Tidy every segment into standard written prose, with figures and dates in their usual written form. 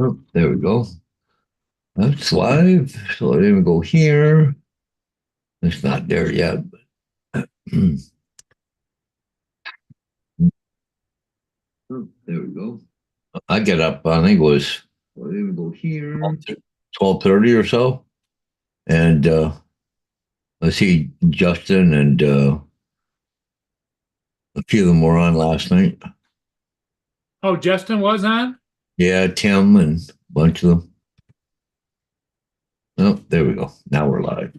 Oh, there we go. That's live. So let me go here. It's not there yet. But oh, there we go. I get up, I think it was let me go here. 12:30 or so. And I see Justin and a few of them were on last night. Oh, Justin was on? Yeah, Tim and a bunch of them. Oh, there we go. Now we're live.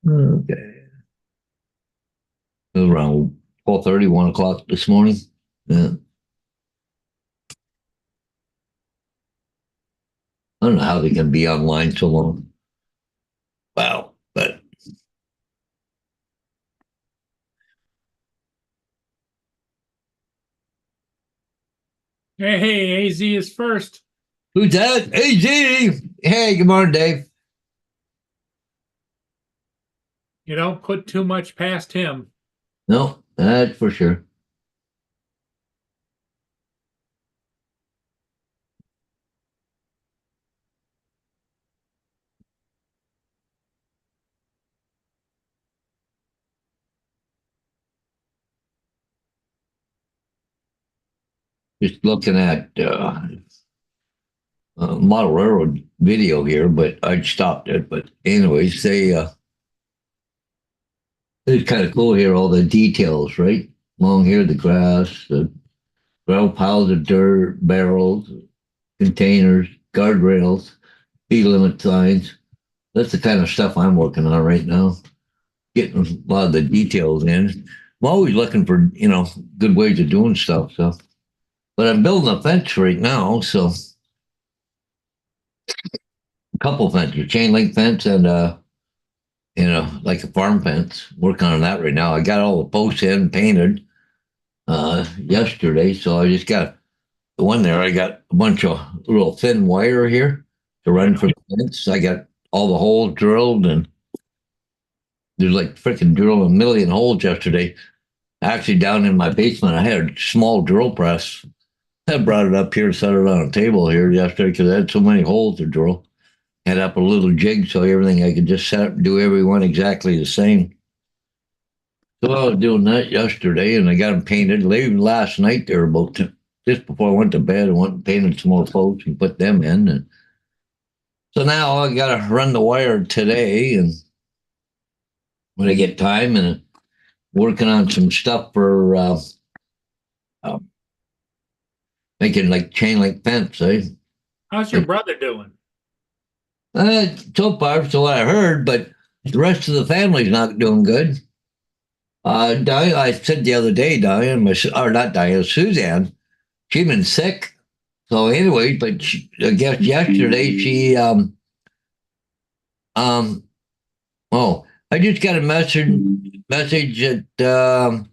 Okay. It was around 12:30, 1 o'clock this morning. Yeah. I don't know how they can be online so long. Wow. But Hey, AZ is first. who's that? Hey, G. Hey, good morning, Dave. You don't put too much past him. No, that's for sure. Just looking at model railroad video here, but I stopped it. But anyways, it's kind of cool here, all the details, right? Along here, the grass, the gravel piles of dirt, barrels, containers, guardrails, speed limit signs. That's the kind of stuff I'm working on right now, getting a lot of the details in. I'm always looking for, good ways of doing stuff. So, but I'm building a fence right now. So a couple fences, chain link fence and, like a farm fence, working on that right now. I got all the posts in painted yesterday. So I just got the one there. I got a bunch of little thin wire here to run for the fence. I got all the holes drilled and there's like freaking drilled a million holes yesterday. Actually, down in my basement, I had a small drill press. I brought it up here, set it on a table here yesterday because I had so many holes to drill. Had up a little jig so everything I could just set up and do every one exactly the same. So I was doing that yesterday and I got them painted. Even last night, they were about just before I went to bed, I went and painted some more posts and put them in. And so now I got to run the wire today and when I get time and working on some stuff for uh, making like chain link fence. How's your brother doing? So far, so what I heard, but the rest of the family's not doing good. Diane, I said the other day, Diane, or not Diane, Suzanne, she's been sick. So anyway, but I guess yesterday um, oh, I just got a message that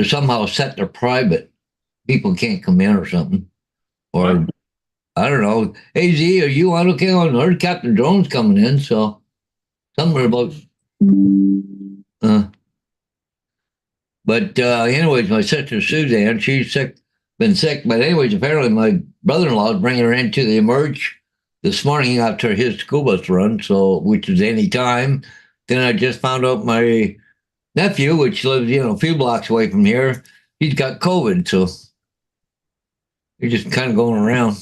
somehow set to private. People can't come in or something. Or What? I don't know. Hey Z, are you on okay? I heard Captain Drone's coming in, so somewhere about uh but anyways, my sister Suzanne, she's sick, been sick. But anyways, apparently my brother-in-law is bringing her into the Emerge this morning after his school bus run, so which is any time. Then I just found out my nephew, which lives, a few blocks away from here, he's got COVID, so you're just kind of going around.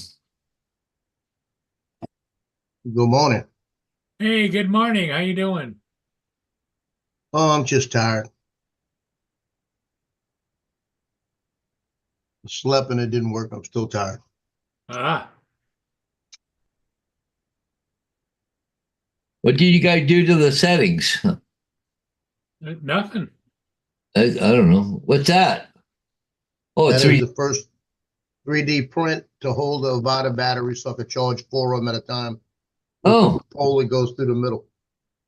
Good morning. Hey, good morning. How you doing? Oh, I'm just tired. I slept and it didn't work. I'm still tired. Ah, What did you guys do to the settings? nothing. I don't know. What's that? Oh, it's That is three. the first 3D print to hold a Avada battery so I could charge four of them at a time. With Oh, the pole that goes through the middle.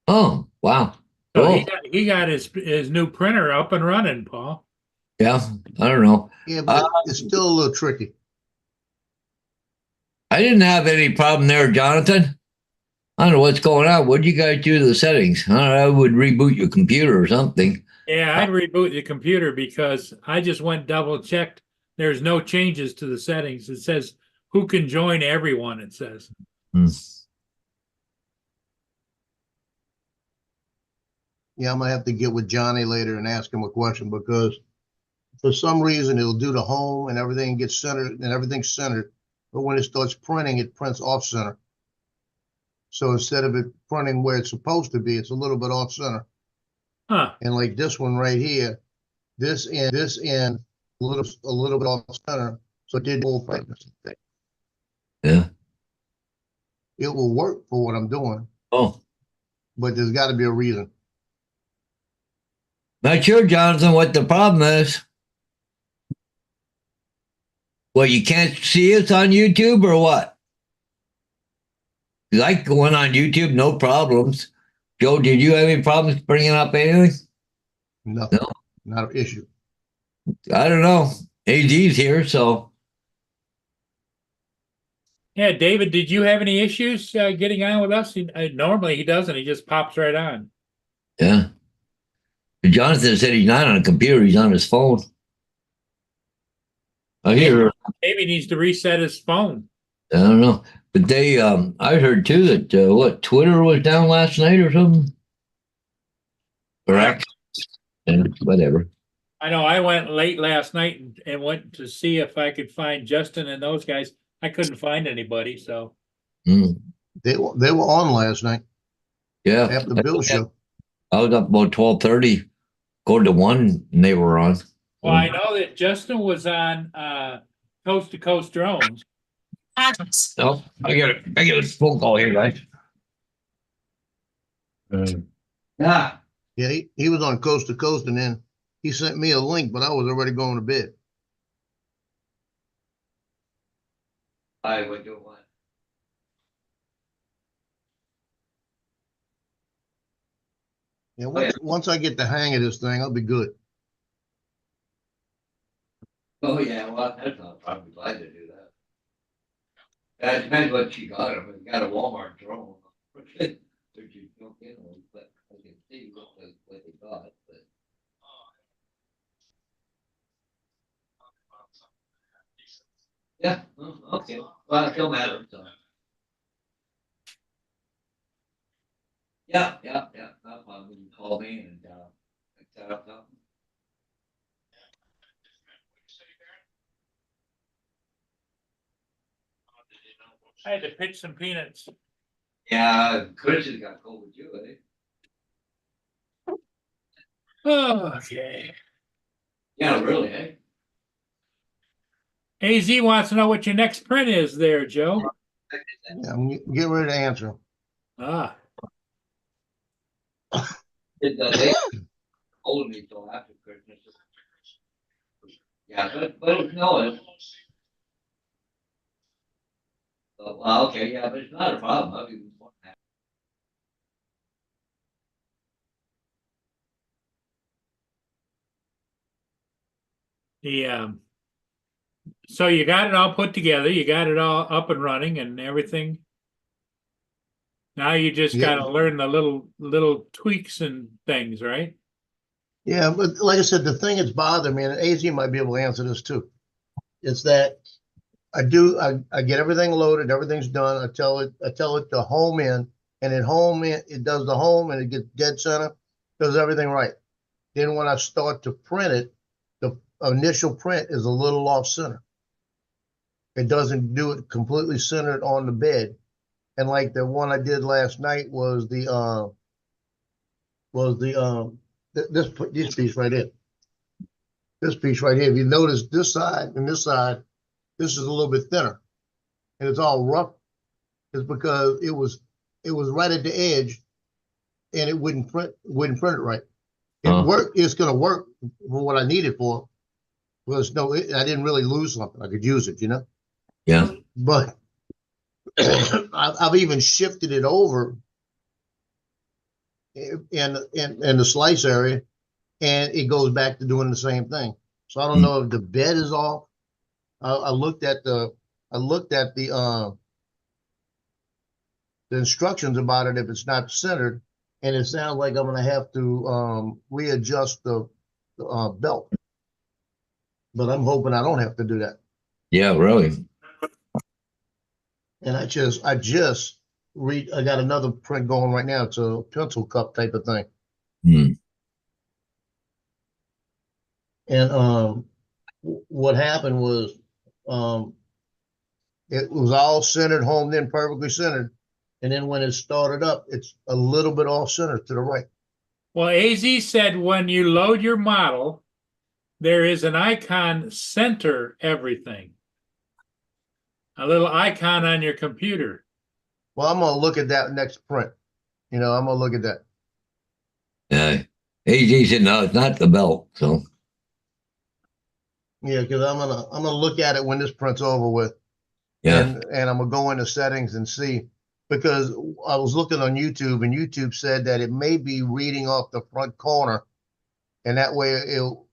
oh, wow. So Cool. he got his new printer up and running, Paul. Yeah, I don't know. Yeah, but it's still a little tricky. I didn't have any problem there, Jonathan. I don't know what's going on. What do you guys do to the settings? I would reboot your computer or something. Yeah, I'd reboot the computer because I just went double checked. There's no changes to the settings. It says who can join everyone, it says. Hmm. Yeah, I'm gonna have to get with Johnny later and ask him a question because for some reason it'll do the home and everything gets centered and everything's centered. But when it starts printing, it prints off center. So instead of it printing where it's supposed to be, it's a little bit off center. Huh. And like this one right here, this end, a little bit off center. So it did the whole thing. Yeah. It will work for what I'm doing, Oh, but there's got to be a reason. not sure, Jonathan, what the problem is. Well, you can't see us on YouTube or what? 'Cause I went on YouTube, no problems. Joe, did you have any problems bringing up anything? Nothing, No. not an issue. I don't know. AD's here, so Yeah, David, did you have any issues getting on with us? Normally he doesn't. He just pops right on. yeah. Jonathan said he's not on a computer, he's on his phone. I hear, Maybe he needs to reset his phone. I don't know. But they, I heard too that, what, Twitter was down last night or something? Or X, and whatever. I know I went late last night and went to see if I could find Justin and those guys. I couldn't find anybody, so. Mm, They were on last night yeah. after the Bill show. I was up about 12:30, going to 1, and they were on. Well, I know that Justin was on Coast to Coast Drones. Oh, I got a phone call here, guys. Yeah. Yeah, he was on Coast to Coast, and then he sent me a link, but I was already going to bed. I would do one. Yeah, once I get the hang of this thing, I'll be good. Oh, yeah, well, that's not probably glad to do that. That depends what you got. If you got a Walmart drone, which you don't get one, but I can see what they got. But yeah, okay. Well, it don't matter. So. Yeah. That's why when you call me and set up something. I had to pitch some peanuts. Yeah, Chris has got cold with you, eh? Okay. Yeah, really, eh? AZ wants to know what your next print is there, Joe. Yeah, I'm getting ready to answer. Ah. They told me till after Christmas. Yeah, but no, it's well, okay, yeah, but it's not a problem. I'll be So you got it all put together, you got it all up and running and everything. Now you just Yeah. gotta learn the little tweaks and things, right? Yeah, but like I said, the thing that's bothering me, and AZ might be able to answer this too, is that I get everything loaded, everything's done. I tell it to home in, and at home in, it does the home and it gets dead center, does everything right. Then when I start to print it, the initial print is a little off center. It doesn't do it completely centered on the bed. And like the one I did last night was this piece right here. This piece right here. If you notice this side and this side, this is a little bit thinner, and it's all rough. It's because it was right at the edge, and it wouldn't print it right. It worked. It's going to work for what I need it for. I didn't really lose something. I could use it, you know. Yeah. But I've even shifted it over in the slice area, and it goes back to doing the same thing. So I don't know if the bed is off. I looked at the the instructions about it if it's not centered, and it sounds like I'm gonna have to readjust the belt. But I'm hoping I don't have to do that. Yeah, really. And I just read. I got another print going right now. It's a pencil cup type of thing. Hmm. And what happened was it was all centered, homed in, perfectly centered. And then when it started up, it's a little bit off center to the right. Well, AZ said when you load your model, there is an icon center everything. A little icon on your computer. Well, I'm gonna look at that next print. I'm gonna look at that. Yeah. AG said, no, it's not the belt. So, Yeah, because I'm gonna look at it when this print's over with. yeah. And I'm gonna go into settings and see, because I was looking on YouTube and YouTube said that it may be reading off the front corner, and that way it'll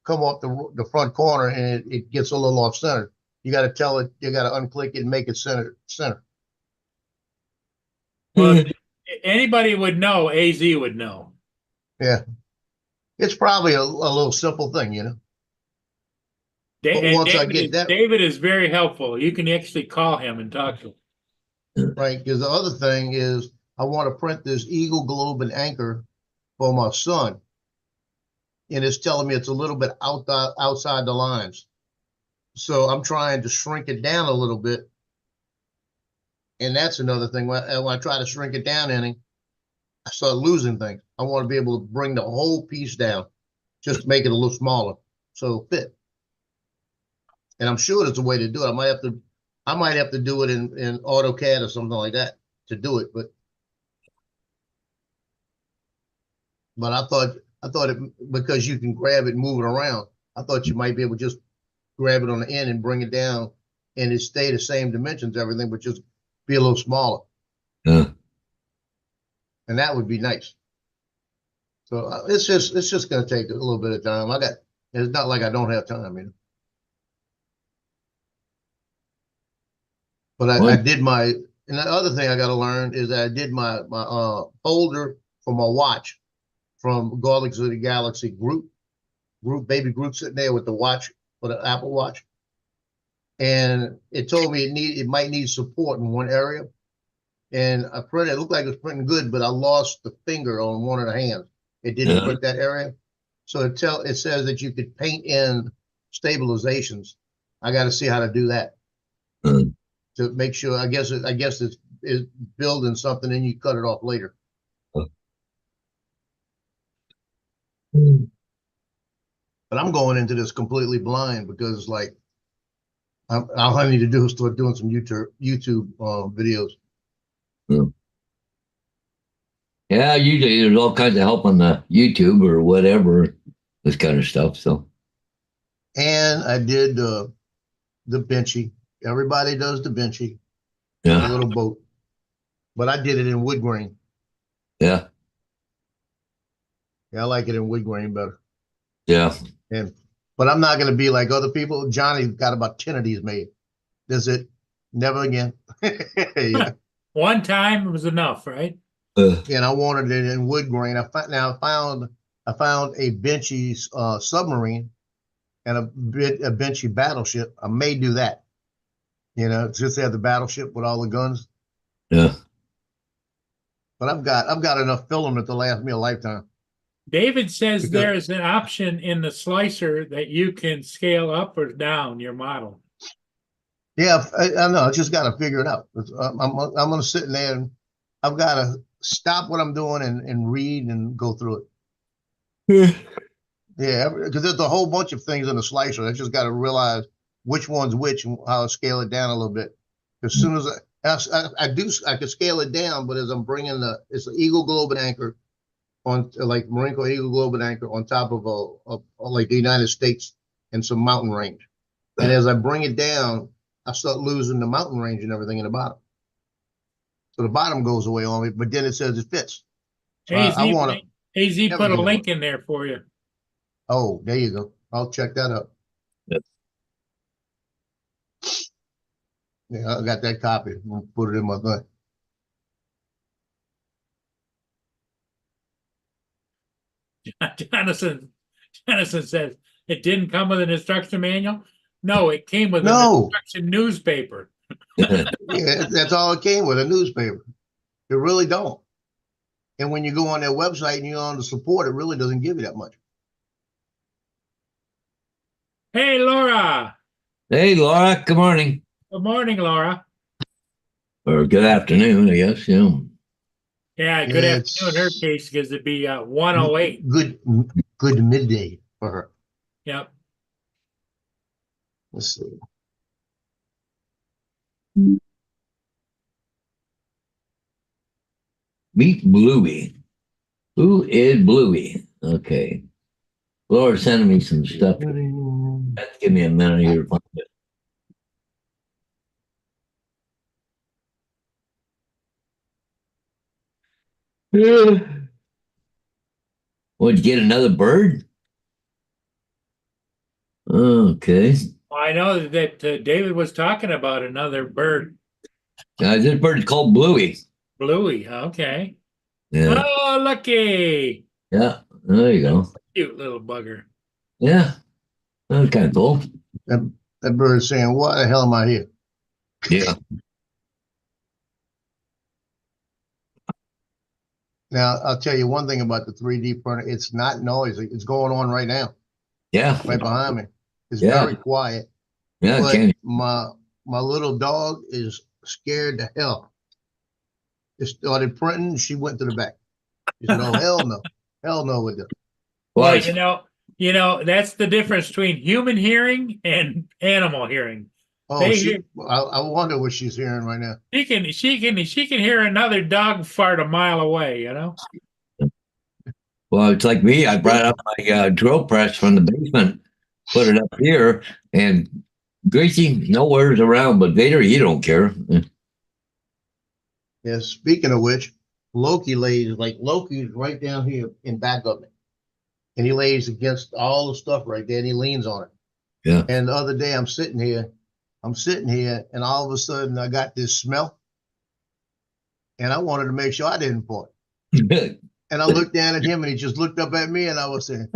come off the front corner and it gets a little off center. You got to tell it, you got to unclick it and make it center. Well, if anybody would know, AZ would know. Yeah, it's probably a little simple thing, But once I get that David is very helpful. You can actually call him and talk to him. right. Because the other thing is, I want to print this Eagle Globe and Anchor for my son, and it's telling me it's a little bit outside the lines. So I'm trying to shrink it down a little bit. And that's another thing. When I try to shrink it down, I start losing things. I want to be able to bring the whole piece down, just to make it a little smaller, so it'll fit. And I'm sure there's a way to do it. I might have to do it in AutoCAD or something like that to do it. But I thought it, because you can grab it and move it around, I thought you might be able to just grab it on the end and bring it down, and it stay the same dimensions, everything, but just be a little smaller. Yeah. And that would be nice. So it's just going to take a little bit of time. It's not like I don't have time, But I did and the other thing I got to learn is that I did my folder for my watch from Guardians of the Galaxy baby Groot sitting there with the watch for the Apple Watch. And it told me it might need support in one area. And I printed, it looked like it was printing good, but I lost the finger on one of the hands. It didn't print that area. So it says that you could paint in stabilizations. I got to see how to do that to make sure. I guess it's building something and you cut it off later. But I'm going into this completely blind because, like, all I need to do is start doing some YouTube videos. Yeah, usually there's all kinds of help on the YouTube or whatever, this kind of stuff. So, and I did the Benchy. Everybody does the Benchy, yeah, a little boat, but I did it in wood grain. Yeah, I like it in wood grain better. Yeah. But I'm not going to be like other people. Johnny got about 10 of these made. That's it. Never again. Yeah. One time was enough, right? And I wanted it in wood grain. I found a Benchy submarine and a Benchy battleship. I may do that. Just have the battleship with all the guns. Yeah. But I've got enough filament to last me a lifetime. David says there's an option in the slicer that you can scale up or down your model. Yeah, I know. I just got to figure it out. I'm going to sit in there and I've got to stop what I'm doing and read and go through it. Yeah, because there's a whole bunch of things in the slicer. I just got to realize which one's which and how to scale it down a little bit. As soon as I can scale it down, but as I'm bringing it's an Eagle Globe and Anchor on, like, Marine Corps Eagle Globe and Anchor on top of like the United States and some mountain range. And as I bring it down, I start losing the mountain range and everything in the bottom. So the bottom goes away on me, but then it says it fits. So AZ, I want to. AZ put a link in there for you. Oh, there you go. I'll check that out. Yep. Yeah, I got that copy. I'll put it in my thing. Jonathan says it didn't come with an instruction manual. No, it came with an No, instruction newspaper. yeah, that's all it came with, a newspaper. It really don't. And when you go on their website and you're on the support, it really doesn't give you that much. Hey, Laura. Hey, Laura, good morning. Good morning, Laura. Or good afternoon, I guess. Yeah. Yeah, good It's afternoon in her case because it'd be 108. good midday for her. Yep. Let's see. Meet Bluey. Who is Bluey? Okay. Laura's sending me some stuff. Give me a minute here to find it. Would you get another bird? Okay. I know that David was talking about another bird, This bird's called Bluey. Bluey. Okay. Yeah. Oh, lucky. Yeah. There you go. Cute little bugger. Yeah. That's kind of cool. That bird's saying, "Why the hell am I here?" Yeah. Now, I'll tell you one thing about the 3D printer. It's not noisy. It's going on right now, Yeah. right behind me. It's Yeah. very quiet. Yeah. But Can my little dog is scared to hell. It started printing. She went to the back. She said, "Oh, hell no. Hell no with it." Well, Well, that's the difference between human hearing and animal hearing. Oh, They I wonder what she's hearing right now. she can hear another dog fart a mile away, you know? well, it's like me. I brought up my drill press from the basement, put it up here, and Gracie nowhere's around, but Vader, you don't care. Yeah, speaking of which, Loki's right down here in back of me. And he lays against all the stuff right there and he leans on it. Yeah. And the other day I'm sitting here, and all of a sudden I got this smell. And I wanted to make sure I didn't fart. And I looked down at him and he just looked up at me and I was saying,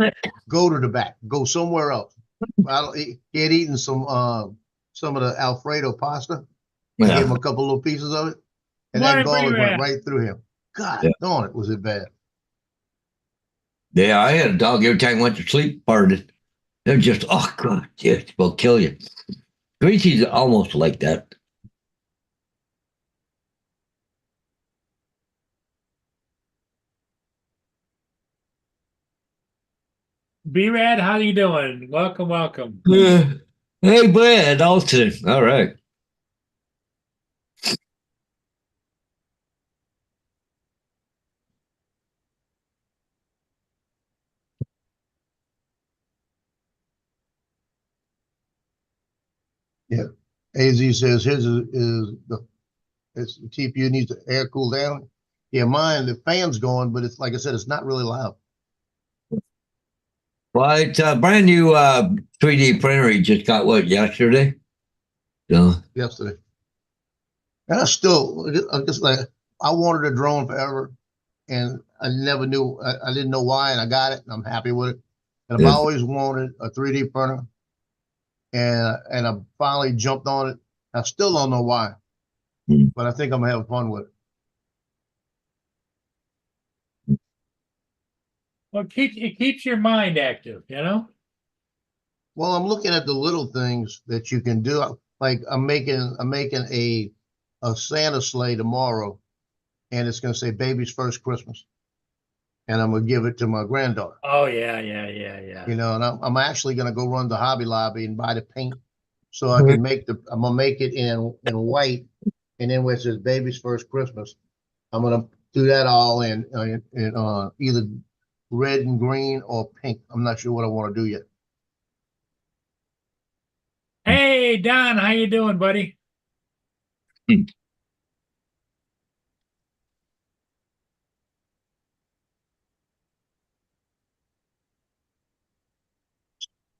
"Go to the back, go somewhere else." He had eaten some of the Alfredo pasta. I gave him a couple little pieces of it. And that garlic went right through him. God darn it, was it bad. Yeah, I had a dog every time I went to sleep, farted. They're just, oh, God, it will kill you. Gracie's almost like that. B-Rad, how you doing? Welcome, welcome. Hey, Brad, Alton. All right. Yeah. AZ says his is the TPU needs to air cool down. Yeah, mine, the fan's going, but it's like I said, it's not really loud. Well, it's a brand new 3D printer. He just got what, yesterday? So, Yesterday. And I'm just like, I wanted a drone forever and I never knew, I didn't know why, and I got it and I'm happy with it. And I've Yeah. always wanted a 3D printer and I finally jumped on it. I still don't know why, but I think I'm gonna have fun with it. Well, it keeps your mind active, you know? Well, I'm looking at the little things that you can do. Like I'm making a Santa sleigh tomorrow, and it's going to say "Baby's First Christmas," and I'm going to give it to my granddaughter. Oh yeah. You know, and I'm actually going to go run to Hobby Lobby and buy the paint so I can I'm gonna make it in white, and then where it says "Baby's First Christmas," I'm going to do that all in either red and green or pink. I'm not sure what I want to do yet. Hey, Don, how you doing, buddy?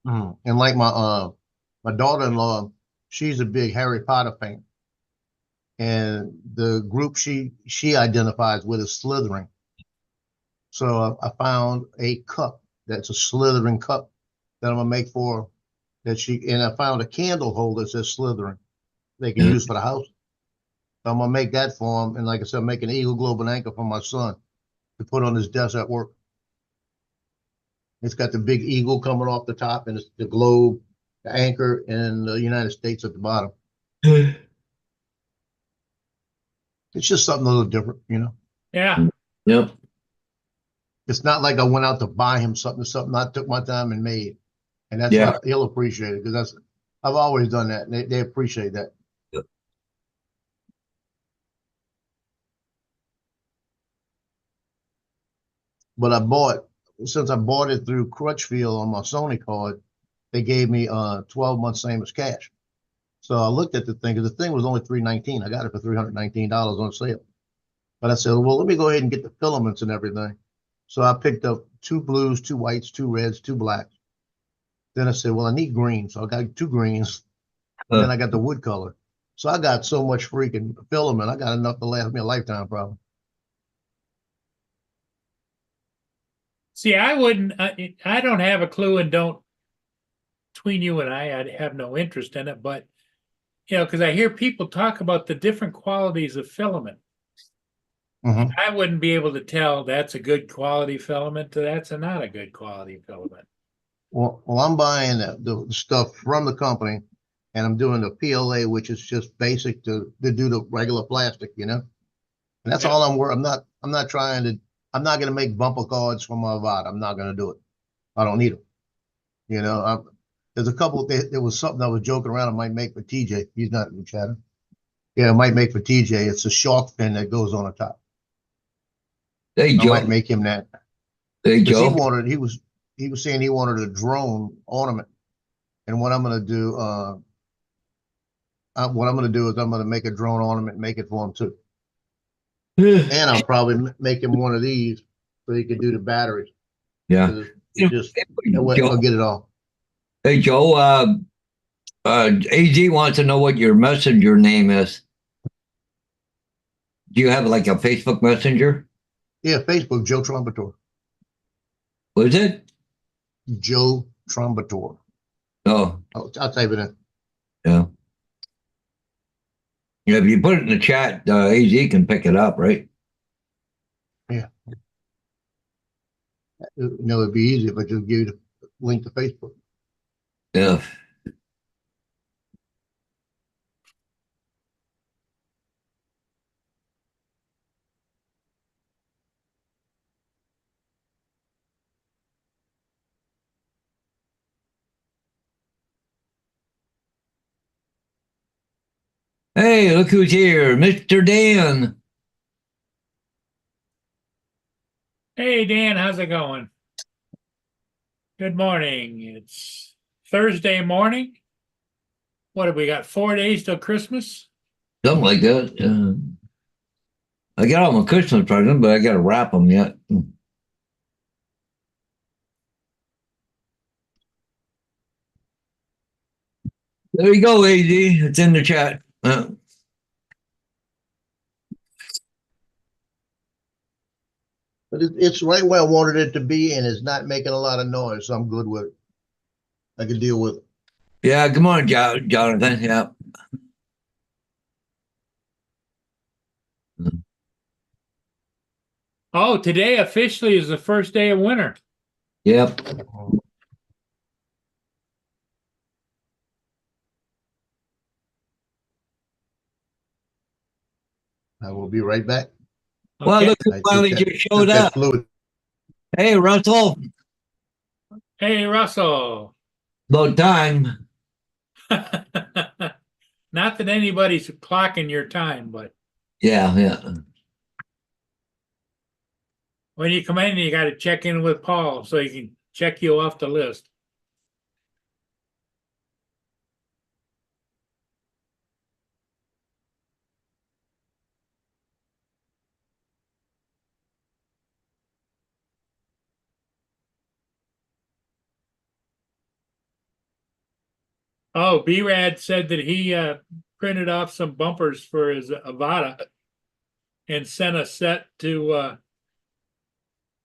And like my daughter-in-law, she's a big Harry Potter fan, and the group she identifies with is Slytherin. So I found a cup that's a slithering cup that I'm gonna make for her, that she, and I found a candle holder that says slithering they can Yeah. use for the house. So I'm gonna make that for him. And like I said, make an eagle, globe, and anchor for my son to put on his desk at work. It's got the big eagle coming off the top, and it's the globe, the anchor, and the United States at the bottom. It's just something a little different, you know. Yeah. Yep. It's not like I went out to buy him something, something I took my time and made. And that's Yeah. he'll appreciate it, because that's, I've always done that, and they appreciate that. Yep. But since I bought it through Crutchfield on my Sony card, they gave me 12 months same as cash. So I looked at the thing, because the thing was only $319. I got it for $319 on sale. But I said, well, let me go ahead and get the filaments and everything. So I picked up 2 blues, 2 whites, 2 reds, 2 blacks. Then I said, well, I need green. So I got 2 greens. And then I got the wood color. So I got so much freaking filament. I got enough to last me a lifetime, probably. See, I wouldn't, I don't have a clue, and don't, between you and I have no interest in it, but, you know, because I hear people talk about the different qualities of filament. Mhm. I wouldn't be able to tell that's a good quality filament to that's not a good quality filament. Well, I'm buying the stuff from the company, and I'm doing the PLA, which is just basic to do the regular plastic, you know. And that's Yeah. all I'm worth. I'm not trying to. I'm not going to make bumper cards for my Avada. I'm not going to do it. I don't need them. You know, there's a couple. There was something I was joking around. I might make for TJ. He's not in the chatter. Yeah, I might make for TJ. It's a shark fin that goes on the top. Hey, I might Joe. make him that, Hey, because Joe. he was saying he wanted a drone ornament. And what I'm going to do, what I'm going to do is I'm going to make a drone ornament and make it for him too. And I'll probably make him one of these so he can do the batteries. Yeah. It's just that way I'll Joe. get it all. Hey, Joe. AZ wants to know what your messenger name is. Do you have like a Facebook Messenger? Yeah, Facebook, Joe Trombator. What is it? Joe Trombator. Oh, I'll type it in. yeah. Yeah, if you put it in the chat, AZ can pick it up, right? Yeah. You know, it'd be easy if I just give you the link to Facebook. Yeah. Hey, look who's here, Mr. Dan. Hey, Dan, how's it going? Good morning. It's Thursday morning. What have we got? 4 days till Christmas? Something like that. I got all my Christmas presents, but I got to wrap them yet. There you go, AZ. It's in the chat. But it's right where I wanted it to be, and it's not making a lot of noise, so I'm good with it. I can deal with it. Yeah, good morning, Jonathan. Yeah. Oh, today officially is the first day of winter. Yep. I will be right back. Well, Okay. look who finally just showed Took that up. fluid. Hey, Russell. Hey, Russell. About time. Not that anybody's clocking your time, but Yeah. when you come in, you got to check in with Paul so he can check you off the list. Oh, B-Rad said that he printed off some bumpers for his Avada and sent a set to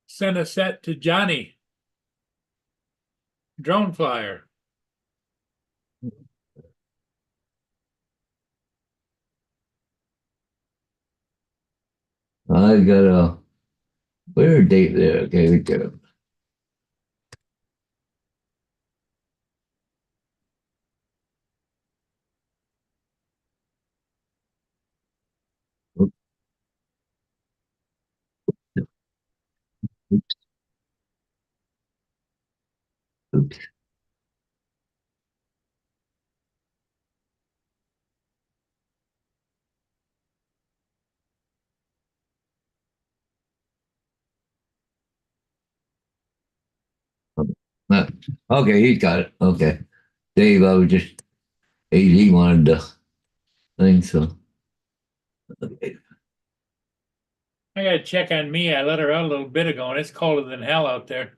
send a set to Johnny. Drone flyer. I got a where date there. Okay, we get it. Oops, oops. Uh, Okay, he's got it. Okay. Dave, I was just he wanted the thing, so okay. I gotta check on me. I let her out a little bit ago and it's colder than hell out there.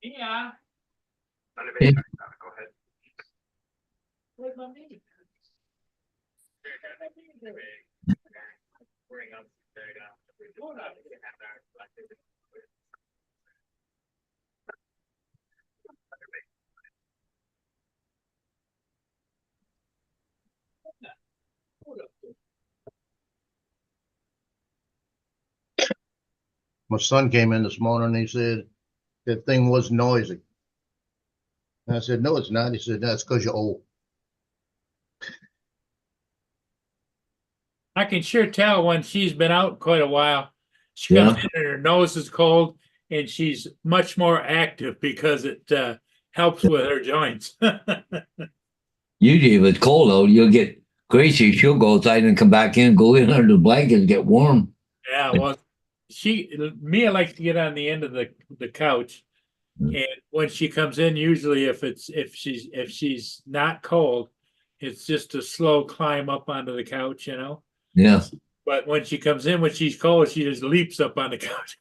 Yeah. Hey, Where's my meeting? My son came in this morning and he said that thing was noisy. And I said, no, it's not. He said, that's because you're old. I can sure tell when she's been out quite a while. She comes yeah. in and her nose is cold and she's much more active because it helps with her joints. Usually, if it's cold out, you'll get Gracie. She'll go outside and come back in, go in under the blanket, and get warm. Yeah, well, Mia likes to get on the end of the couch, Mm. and when she comes in, usually if she's not cold, it's just a slow climb up onto the couch, you know. Yeah. But when she comes in, when she's cold, she just leaps up on the couch.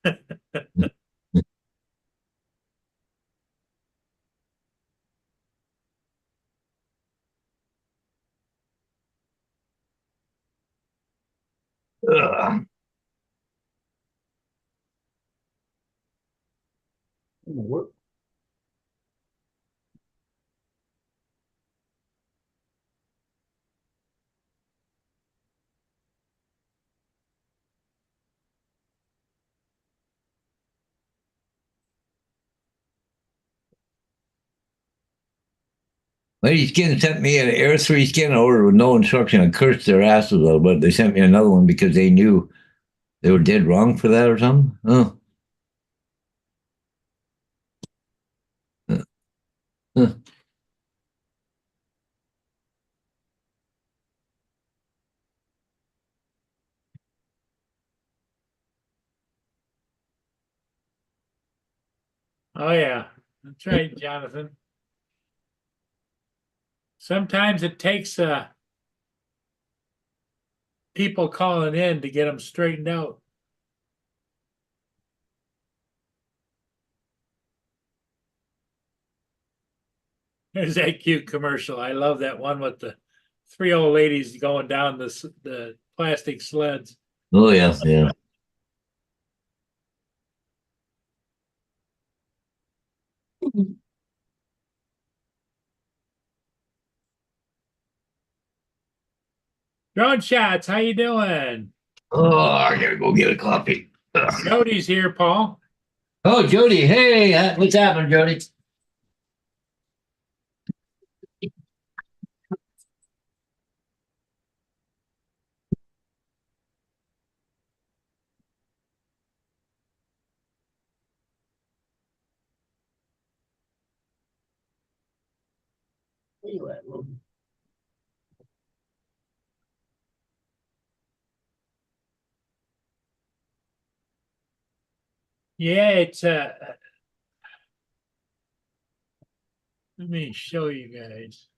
Ugh. What? Lady Skin sent me an Air 3 skin order with no instruction. I cursed their asses out, but they sent me another one because they knew they were dead wrong for that or something. Oh. Huh. Oh yeah, that's right, Jonathan. Sometimes it takes people calling in to get them straightened out. There's that cute commercial. I love that one with the three old ladies going down the plastic sleds. Oh, yeah, yeah. Drone shots, how you doing? Oh, I gotta go get a coffee. Ugh. Jody's here, Paul. Oh, Jody. Hey, what's happening, Jody? Where you at, Ruben? Yeah, it's Let me show you guys.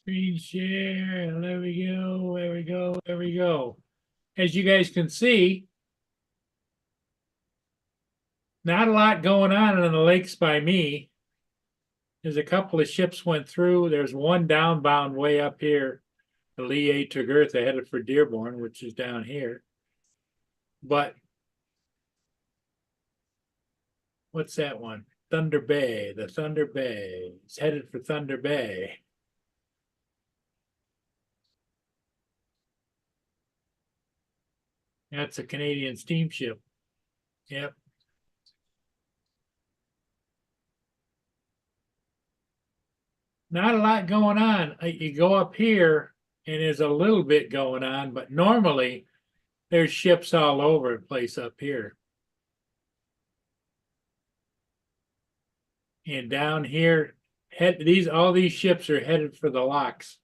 Screen share. There we go. There we go. There we go. As you guys can see, not a lot going on in the lakes by me. There's a couple of ships went through. There's one downbound way up here, the Lee A. Tugurtha headed for Dearborn, which is down here. But what's that one? Thunder Bay. The Thunder Bay. It's headed for Thunder Bay. That's a Canadian steamship. Yep. Not a lot going on. You go up here and there's a little bit going on, but normally there's ships all over the place up here. And down here, all these ships are headed for the locks.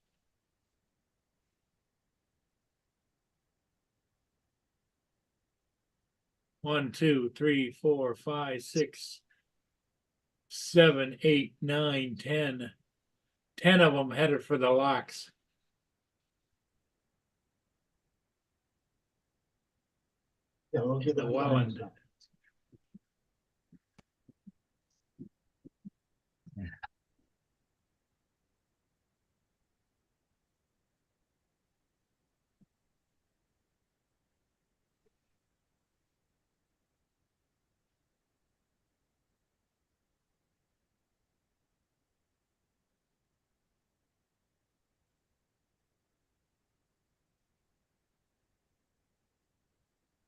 One, two, three, four, five, six, 7, 8, 9, 10. 10 of them headed for the locks. Yeah, look at The Welland.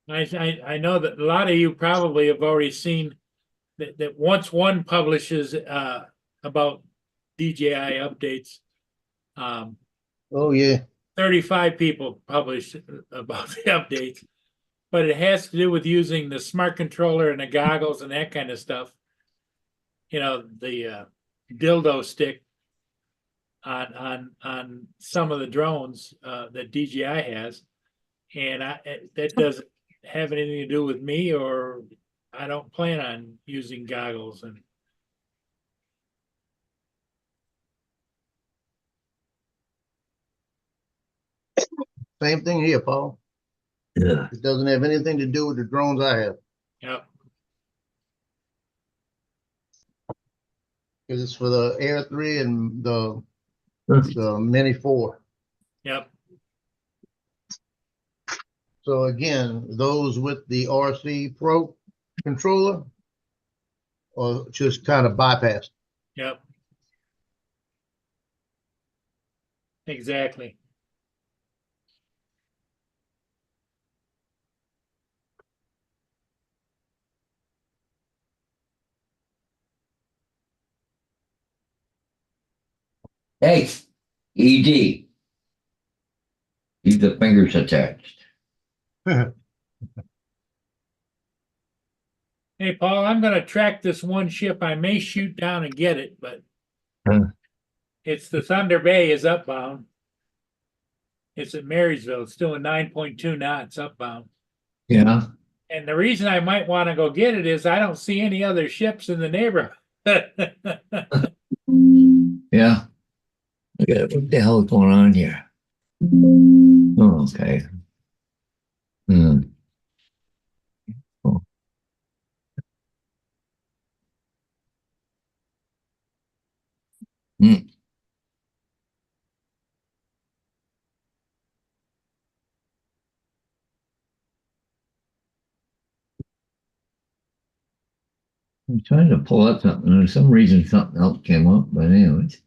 I know that a lot of you probably have already seen that once one publishes about DJI updates, Oh, yeah. 35 people publish about the updates, but it has to do with using the smart controller and the goggles and that kind of stuff. You know, the dildo stick on some of the drones that DJI has, and that doesn't have anything to do with me, or I don't plan on using goggles. And Same thing here, Paul. Yeah. It doesn't have anything to do with the drones I have, yep, because it's for the Air 3 and the Huh. Mini 4. yep. So again, those with the RC Pro controller or just kind of bypassed. Yep. Exactly. Hey, ED. Keep the fingers attached. Hey, Paul, I'm going to track this one ship. I may shoot down and get it, but Huh. it's the Thunder Bay is upbound. It's at Marysville. It's doing 9.2 knots upbound. Yeah. And the reason I might want to go get it is I don't see any other ships in the neighborhood. Yeah. Okay, what the hell is going on here? Oh, okay. Hmm. Oh. Hmm. I'm trying to pull up something. For some reason, something else came up. But anyways.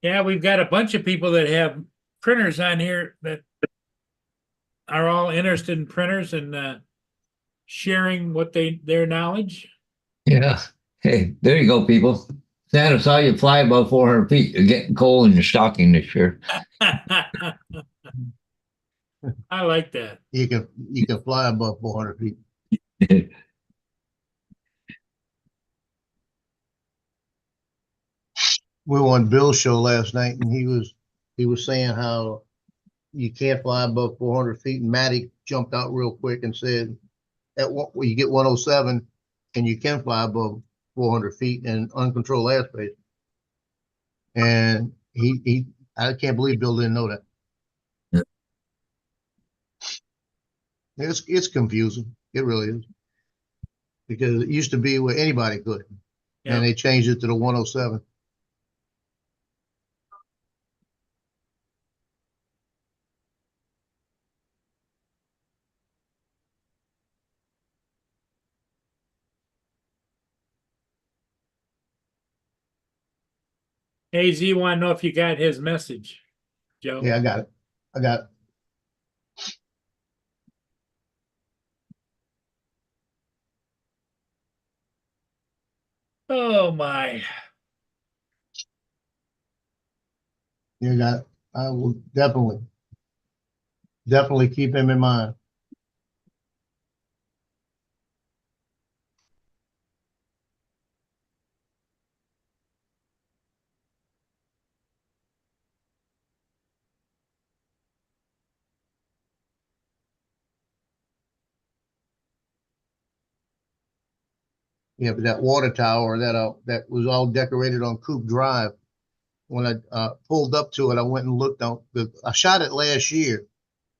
Yeah, we've got a bunch of people that have printers on here that are all interested in printers and sharing what their knowledge. Yeah. Hey, there you go, people. Santa saw you fly above 400 feet. You're getting coal in your stocking this year. I like that. You can fly above 400 feet. We were on Bill's show last night, and he was saying how you can't fly above 400 feet. And Matty jumped out real quick and said, well, you get 107, and you can fly above 400 feet in uncontrolled airspace. And I can't believe Bill didn't know that. It's confusing. It really is, because it used to be where anybody could, Yeah. and they changed it to the 107. Hey, Z, want to know if you got his message, Joe? Yeah, I got it. I got it. Oh my. You got it. I will definitely keep him in mind. Yeah, but that water tower that was all decorated on Coop Drive. When I pulled up to it, I went and looked on. I shot it last year,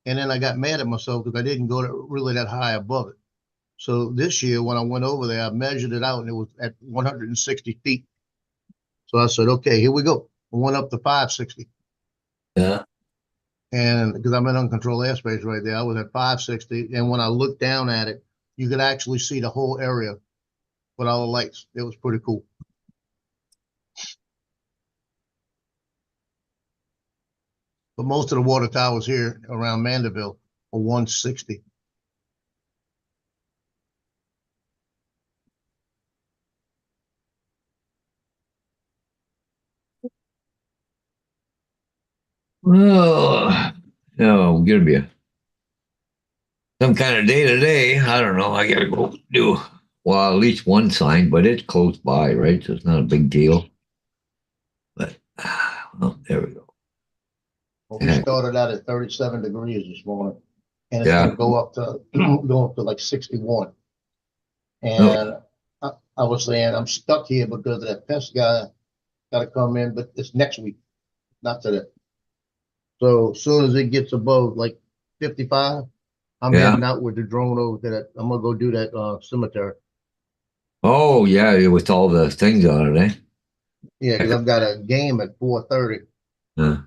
and then I got mad at myself because I didn't go really that high above it. So this year, when I went over there, I measured it out, and it was at 160 feet. So I said, okay, here we go. I went up to 560. Yeah. And because I'm in uncontrolled airspace right there, I was at 560. And when I looked down at it, you could actually see the whole area with all the lights. It was pretty cool. But most of the water towers here around Mandeville are 160. Well, no, gonna be some kind of day today. I don't know. I gotta go do well at least one sign, but it's close by, right? So it's not a big deal. But well, there we go. Well, we started out at 37 degrees this morning, and it's Yeah. going to go up to go up to like 61. Oh, And I was saying I'm stuck here because of that pest guy got to come in, but it's next week, not today. So as soon as it gets above like 55, I'm yeah. heading out with the drone over to that. I'm gonna go do that cemetery. Oh, yeah. With all the things on it, eh? Yeah, because I've got a game at 4:30. Yeah.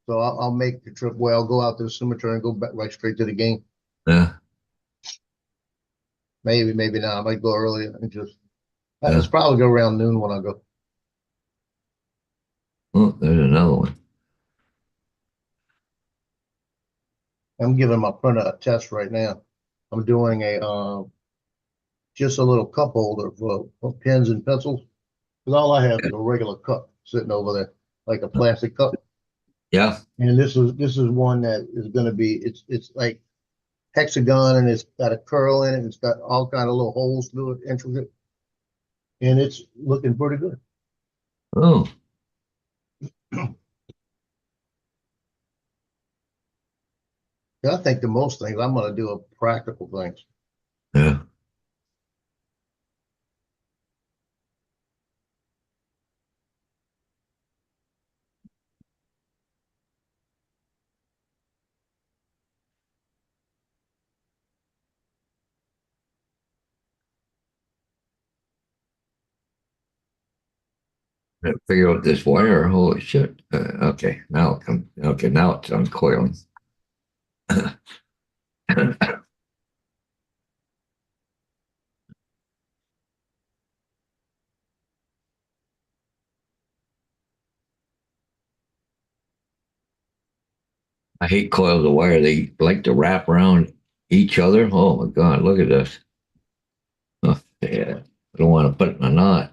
So I'll make the trip where I'll go out to the cemetery and go back right straight to the game. Yeah. Maybe, maybe not. I might go earlier and just. Yeah. It's probably go around noon when I go. Oh, there's another one. I'm giving my printer a test right now. I'm doing a just a little cup holder for pens and pencils. Because all I have is a regular cup sitting over there, like a plastic cup. Yeah. And this is one that is going to be it's like hexagon, and it's got a curl in it. And it's got all kind of little holes through it, intricate, and it's looking pretty good. Oh, I think the most things I'm going to do are practical things. yeah. Gotta figure out this wire. Holy shit. Okay. Now it comes. Okay. Now it's uncoiling. I hate coils of wire. They like to wrap around each other. Oh my God, look at this. Oh, yeah. I don't want to put it in a knot.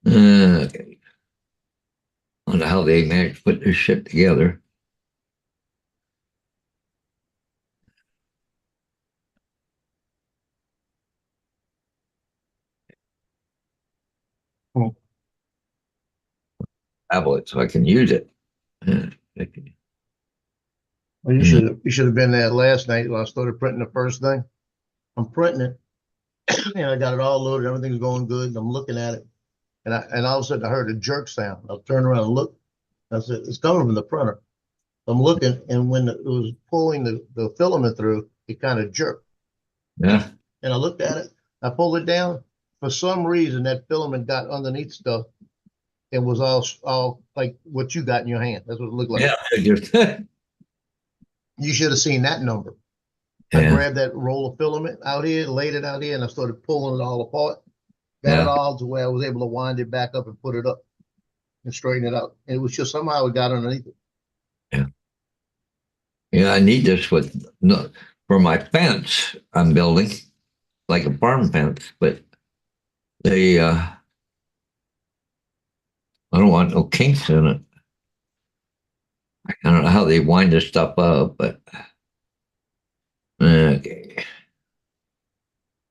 Okay. I wonder how they managed to put this shit together. Hmm. Tablet so I can use it. Well, you should have been there last night when I started printing the first thing. I'm printing it, and I got it all loaded. Everything's going good. And I'm looking at it, and all of a sudden I heard a jerk sound. I turned around and looked. I said, "It's coming from the printer." I'm looking, and when it was pulling the filament through, it kind of jerked. Yeah. And I looked at it. I pulled it down. For some reason, that filament got underneath stuff and was all like what you got in your hand. That's what it looked like. Yeah. Just, You should have seen that number. I yeah. grabbed that roll of filament out here, laid it out here, and I started pulling it all apart. Got it Yeah. all to where I was able to wind it back up and put it up and straighten it out. And it was just somehow it got underneath it. Yeah. Yeah. I need this with no for my fence I'm building, like a farm fence, but they I don't want no kinks in it. I don't know how they wind this stuff up, but okay.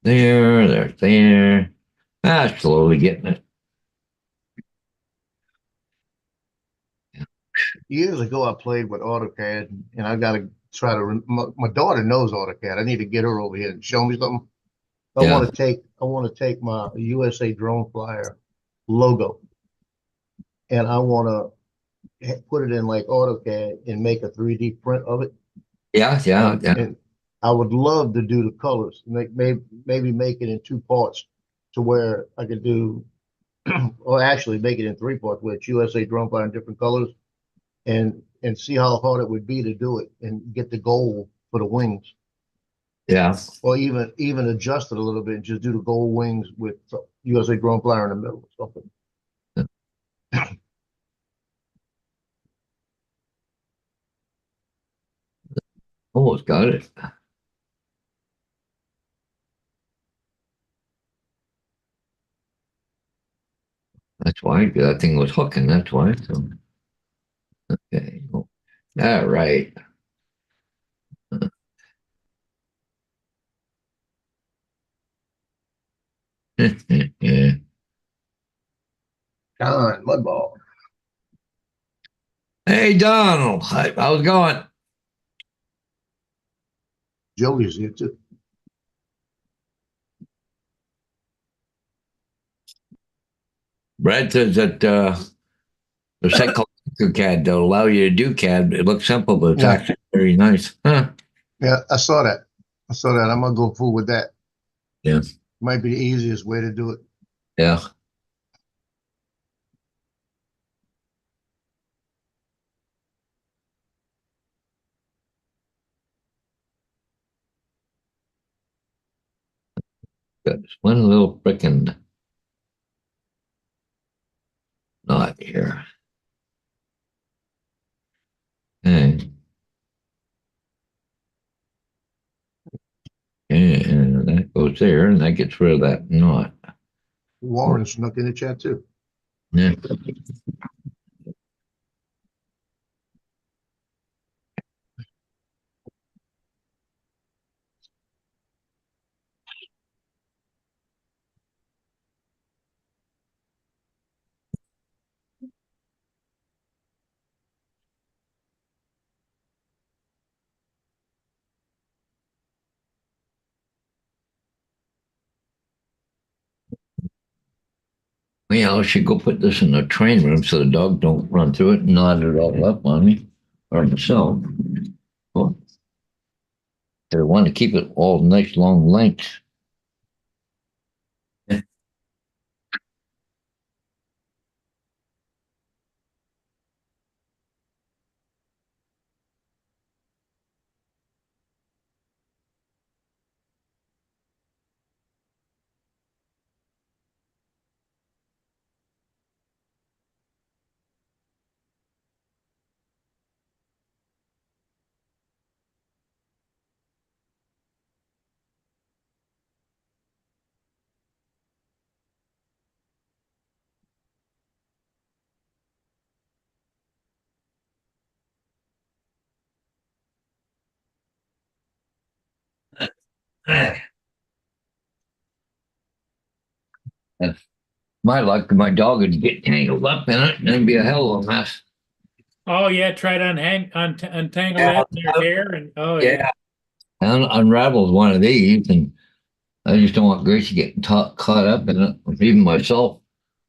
There. Ah, slowly getting it. Years ago, I played with AutoCAD, and I got to try to. My daughter knows AutoCAD. I need to get her over here and show me something. Yeah. I want to take my USA Drone Flyer logo, and I want to put it in like AutoCAD and make a 3D print of it. Yeah. And I would love to do the colors, maybe make it in two parts to where I could do, or actually make it in three parts where it's USA Drone Flyer in different colors, and see how hard it would be to do it and get the gold for the wings, Yeah. or even adjust it a little bit and just do the gold wings with USA Drone Flyer in the middle or something. Almost got it. That's why that thing was hooking. That's why. So, okay. All right. Yeah. Con Mudball. Hey, Donald. How's it going? Joey's here too. Brad says that the site called CAD they'll allow you to do CAD. It looks simple, but it's Yeah, actually very nice. Huh? yeah, I saw that. I saw that. I'm gonna go fool with that. Yeah. Might be the easiest way to do it. Yeah. Got this one little frickin' knot here. And, and that goes there, and that gets rid of that knot. Warren snuck in the chat too. Yeah. Yeah, I should go put this in the train room so the dog don't run through it and knot it all up on me or myself. Well, they want to keep it all nice long lengths. That's my luck. My dog would get tangled up in it, and it'd be a hell of a mess. Oh yeah, try to untangle Yeah. that in your hair, and oh yeah. Yeah, unravels one of these, and I just don't want Gracie getting caught up in it. Even myself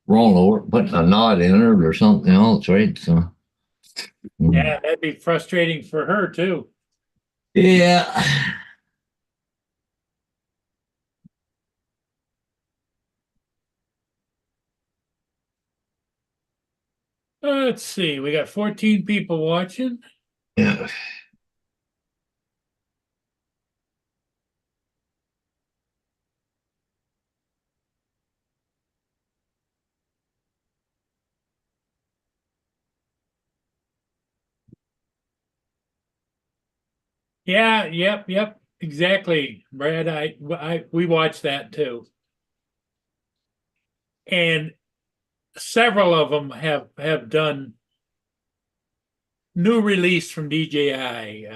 rolling over, putting a knot in it or something else, right? So, Yeah, that'd be frustrating for her too. yeah. Let's see, we got 14 people watching. Yeah. Yeah, yep, exactly, Brad. We watched that too, and several of them have done new release from DJI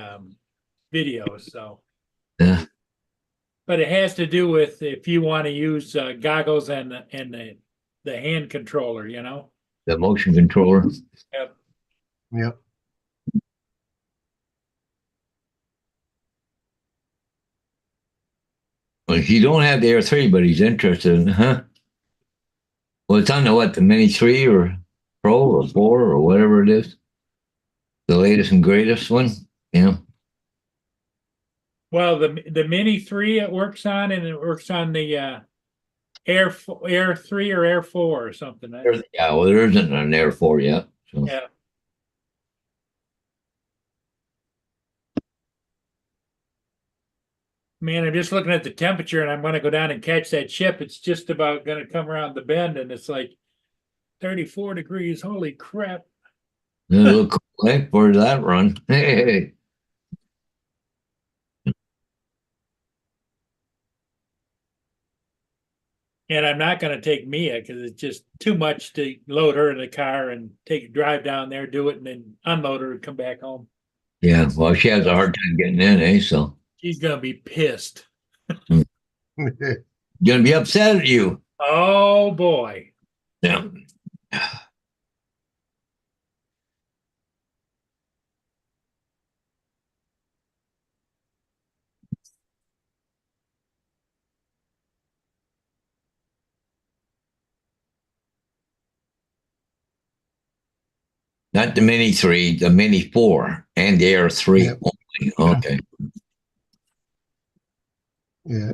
videos. So, Yeah. but it has to do with if you want to use goggles and the hand controller, you know. The motion controller. Yep. Yep. Well, he don't have the Air 3, but he's interested in, huh? Well, it's on the what, the Mini 3 or Pro or 4 or whatever it is. The latest and greatest one. Yeah. Well, the Mini 3 it works on, and it works on the Air 3 or Air 4 or something. Yeah, well, there isn't an Air 4 yet. So. Yeah. Man, I'm just looking at the temperature, and I'm going to go down and catch that ship. It's just about going to come around the bend, and it's like 34 degrees. Holy crap. Yeah, look, hey, where's that run? Hey. And I'm not going to take Mia because it's just too much to load her in the car and drive down there, do it, and then unload her and come back home. Yeah, well, she has a hard time getting in, eh? So She's going to be pissed. gonna be upset at you. Oh, boy. Yeah. Not the Mini 3, the Mini 4 and the Air 3 Yep. only. Okay. Yeah.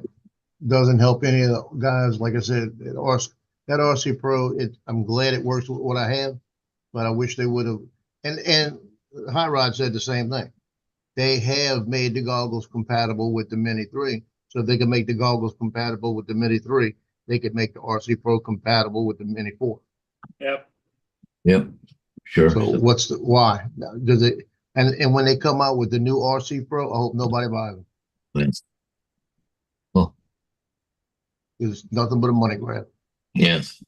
Doesn't help any of the guys. Like I said, that RC Pro, I'm glad it works with what I have, but I wish they would have. And Hot Rod said the same thing. They have made the goggles compatible with the Mini 3. So if they can make the goggles compatible with the Mini 3, they could make the RC Pro compatible with the Mini 4. Yep. Yep. Sure. So what's the why? Does it and when they come out with the new RC Pro, I hope nobody buys them. Well, It's nothing but a money grab. yes.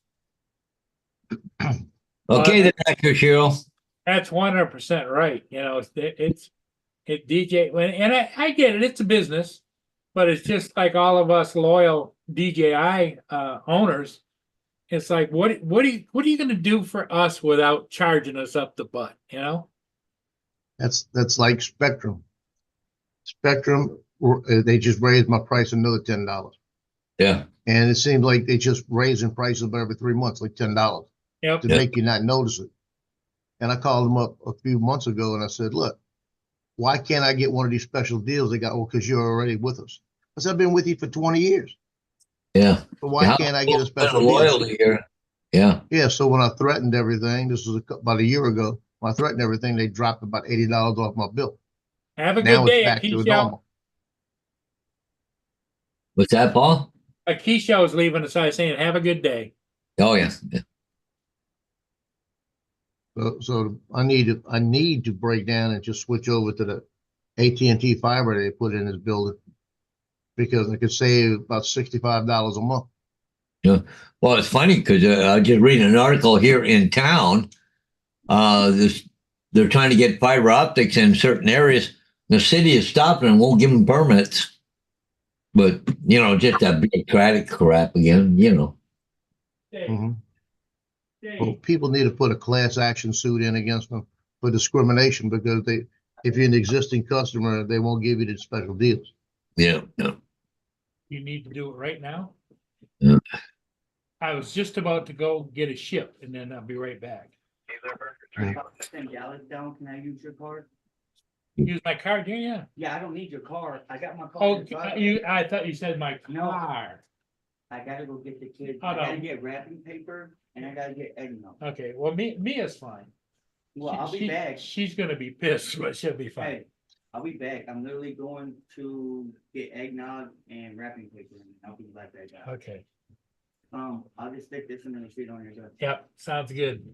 Okay, then, Cheryl. That's 100% right. You know, it's DJ, and I get it. It's a business, but it's just like all of us loyal DJI owners. It's like, what are you going to do for us without charging us up the butt? You know? That's like Spectrum. Spectrum, they just raised my price another $10. Yeah. And it seems like they just raising prices about every 3 months, like $10 Yep. to make you not notice it. And I called them up a few months ago and I said, look, why can't I get one of these special deals? They got, well, because you're already with us. I said, I've been with you for 20 years. Yeah. So why can't I get a special deal? Loyalty here. Yeah. Yeah. So when I threatened everything, this was about a year ago, when I threatened everything, they dropped about $80 off my bill. Have a Now good it's day, back to Akisho. normal. What's that, Paul? Akisho is leaving us. I was saying, have a good day. Oh, yeah. So I need to break down and just switch over to the AT&T fiber they put in this building because I could save about $65 a month. Yeah. Well, it's funny because I just read an article here in town. They're trying to get fiber optics in certain areas. The city is stopping and won't give them permits. But just that bureaucratic crap again. Hey, Mhm. hey, Well, people need to put a class action suit in against them for discrimination because if you're an existing customer, they won't give you the special deals. Yeah, yeah, you need to do it right now? yeah. I was just about to go get a ship and then I'll be right back. Send Dallas down, can I use your card? Use my card, yeah. Yeah, I don't need your card, I got my Oh, card. in the driveway. I thought you said my No. car. I gotta go get the kids, Oh, I no. gotta get wrapping paper and I gotta get eggnog. Okay, well, Mia's fine. Well, I'll be She- back, She's gonna be pissed, but she'll be fine. hey, I'll be back, I'm literally going to get eggnog and wrapping paper and I'll be right back. Okay, I'll just stick this in the receipt on your desk. yep, sounds good.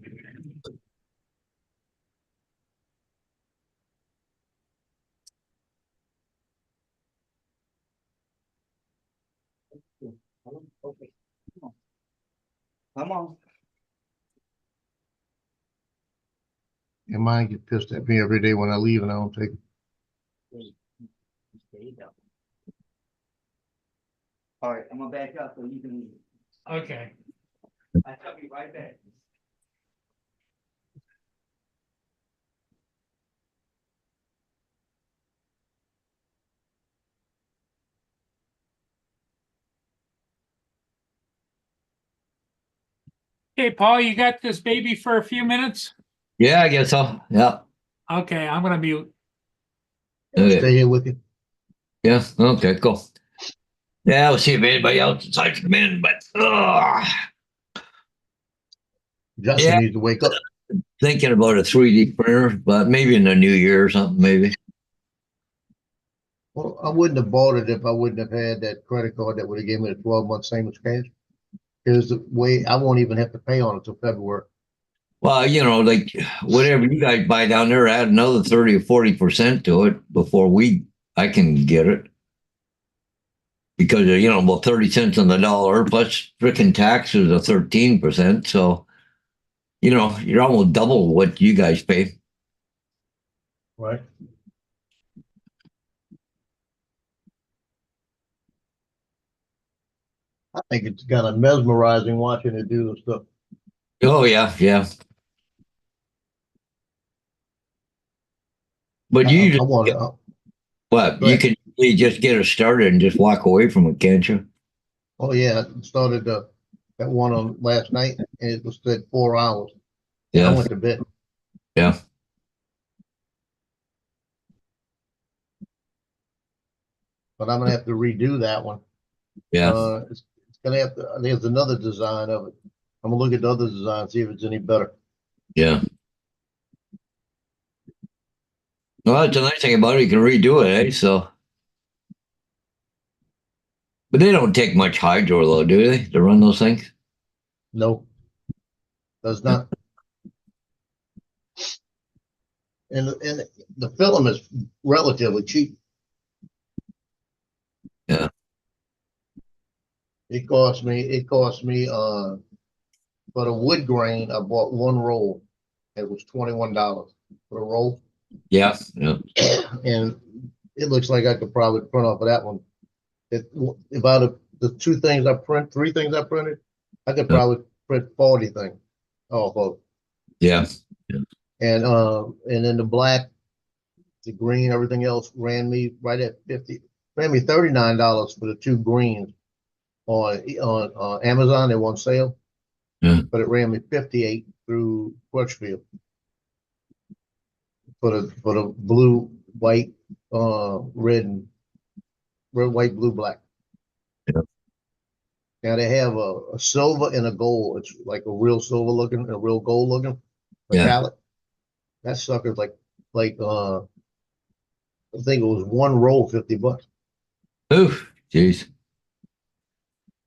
Okay. Come on. And mine get pissed at me every day when I leave and I don't take it. All right, I'm gonna back up so you can leave. Okay. I'll be right back. Hey, Paul, you got this baby for a few minutes? Yeah, I guess so. Yeah. Okay, I'm gonna mute. Okay. Stay here with you. Yeah. Okay. Cool. Yeah. We'll see if anybody else decides to come in. But Justin Yeah. needs to wake up. thinking about a 3D printer, but maybe in the new year or something. Maybe. Well, I wouldn't have bought it if I wouldn't have had that credit card that would have given me the 12-month same as cash. Because the way I won't even have to pay on it till February. Well, like whatever you guys buy down there, add another 30 or 40% to it before I can get it. Because well, 30 cents on the dollar plus freaking taxes of 13%. So, you're almost double what you guys pay. Right. I think it's kind of mesmerizing watching it do the stuff. Oh yeah, yeah. But you I just want to. what? Go You ahead. can just get it started and just walk away from it, can't you? Oh yeah, it started that one on last night, and it was at 4 hours. I Yeah, went to bed. yeah, But I'm gonna have to redo that one. yeah. It's gonna have to. There's another design of it. I'm gonna look at the other design, see if it's any better. Yeah. Well, that's a nice thing about it. You can redo it, eh? So, but they don't take much hydro, though, do they, to run those things? No, does not. And the film is relatively cheap. Yeah. It cost me for the wood grain, I bought one roll. It was $21 for the roll. Yeah, yeah, And it looks like I could probably print off of that one. If out of the three things I printed, I could probably print 40 things off of. yeah. And then the black, the green, everything else ran me right at 50. Ran me $39 for the two greens on Amazon. They were on sale. Yeah. But it ran me 58 through Crutchfield for the blue, white, red, white, blue, black. Yeah. Now they have a silver and a gold. It's like a real silver looking, a real gold looking Yeah. metallic. That sucker's like I think it was one roll, $50. Oof, jeez.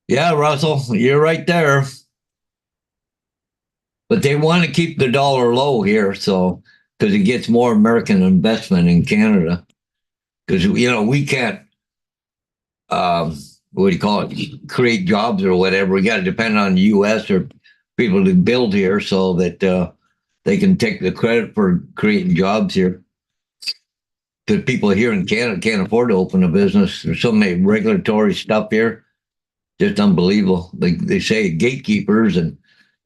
Yeah, Russell, you're right there. But they want to keep the dollar low here, so because it gets more American investment in Canada. Because we can't, what do you call it, create jobs or whatever. We got to depend on the U.S. or people to build here so that they can take the credit for creating jobs here. because people here in Canada can't afford to open a business. There's so many regulatory stuff here, just unbelievable. They say gatekeepers, and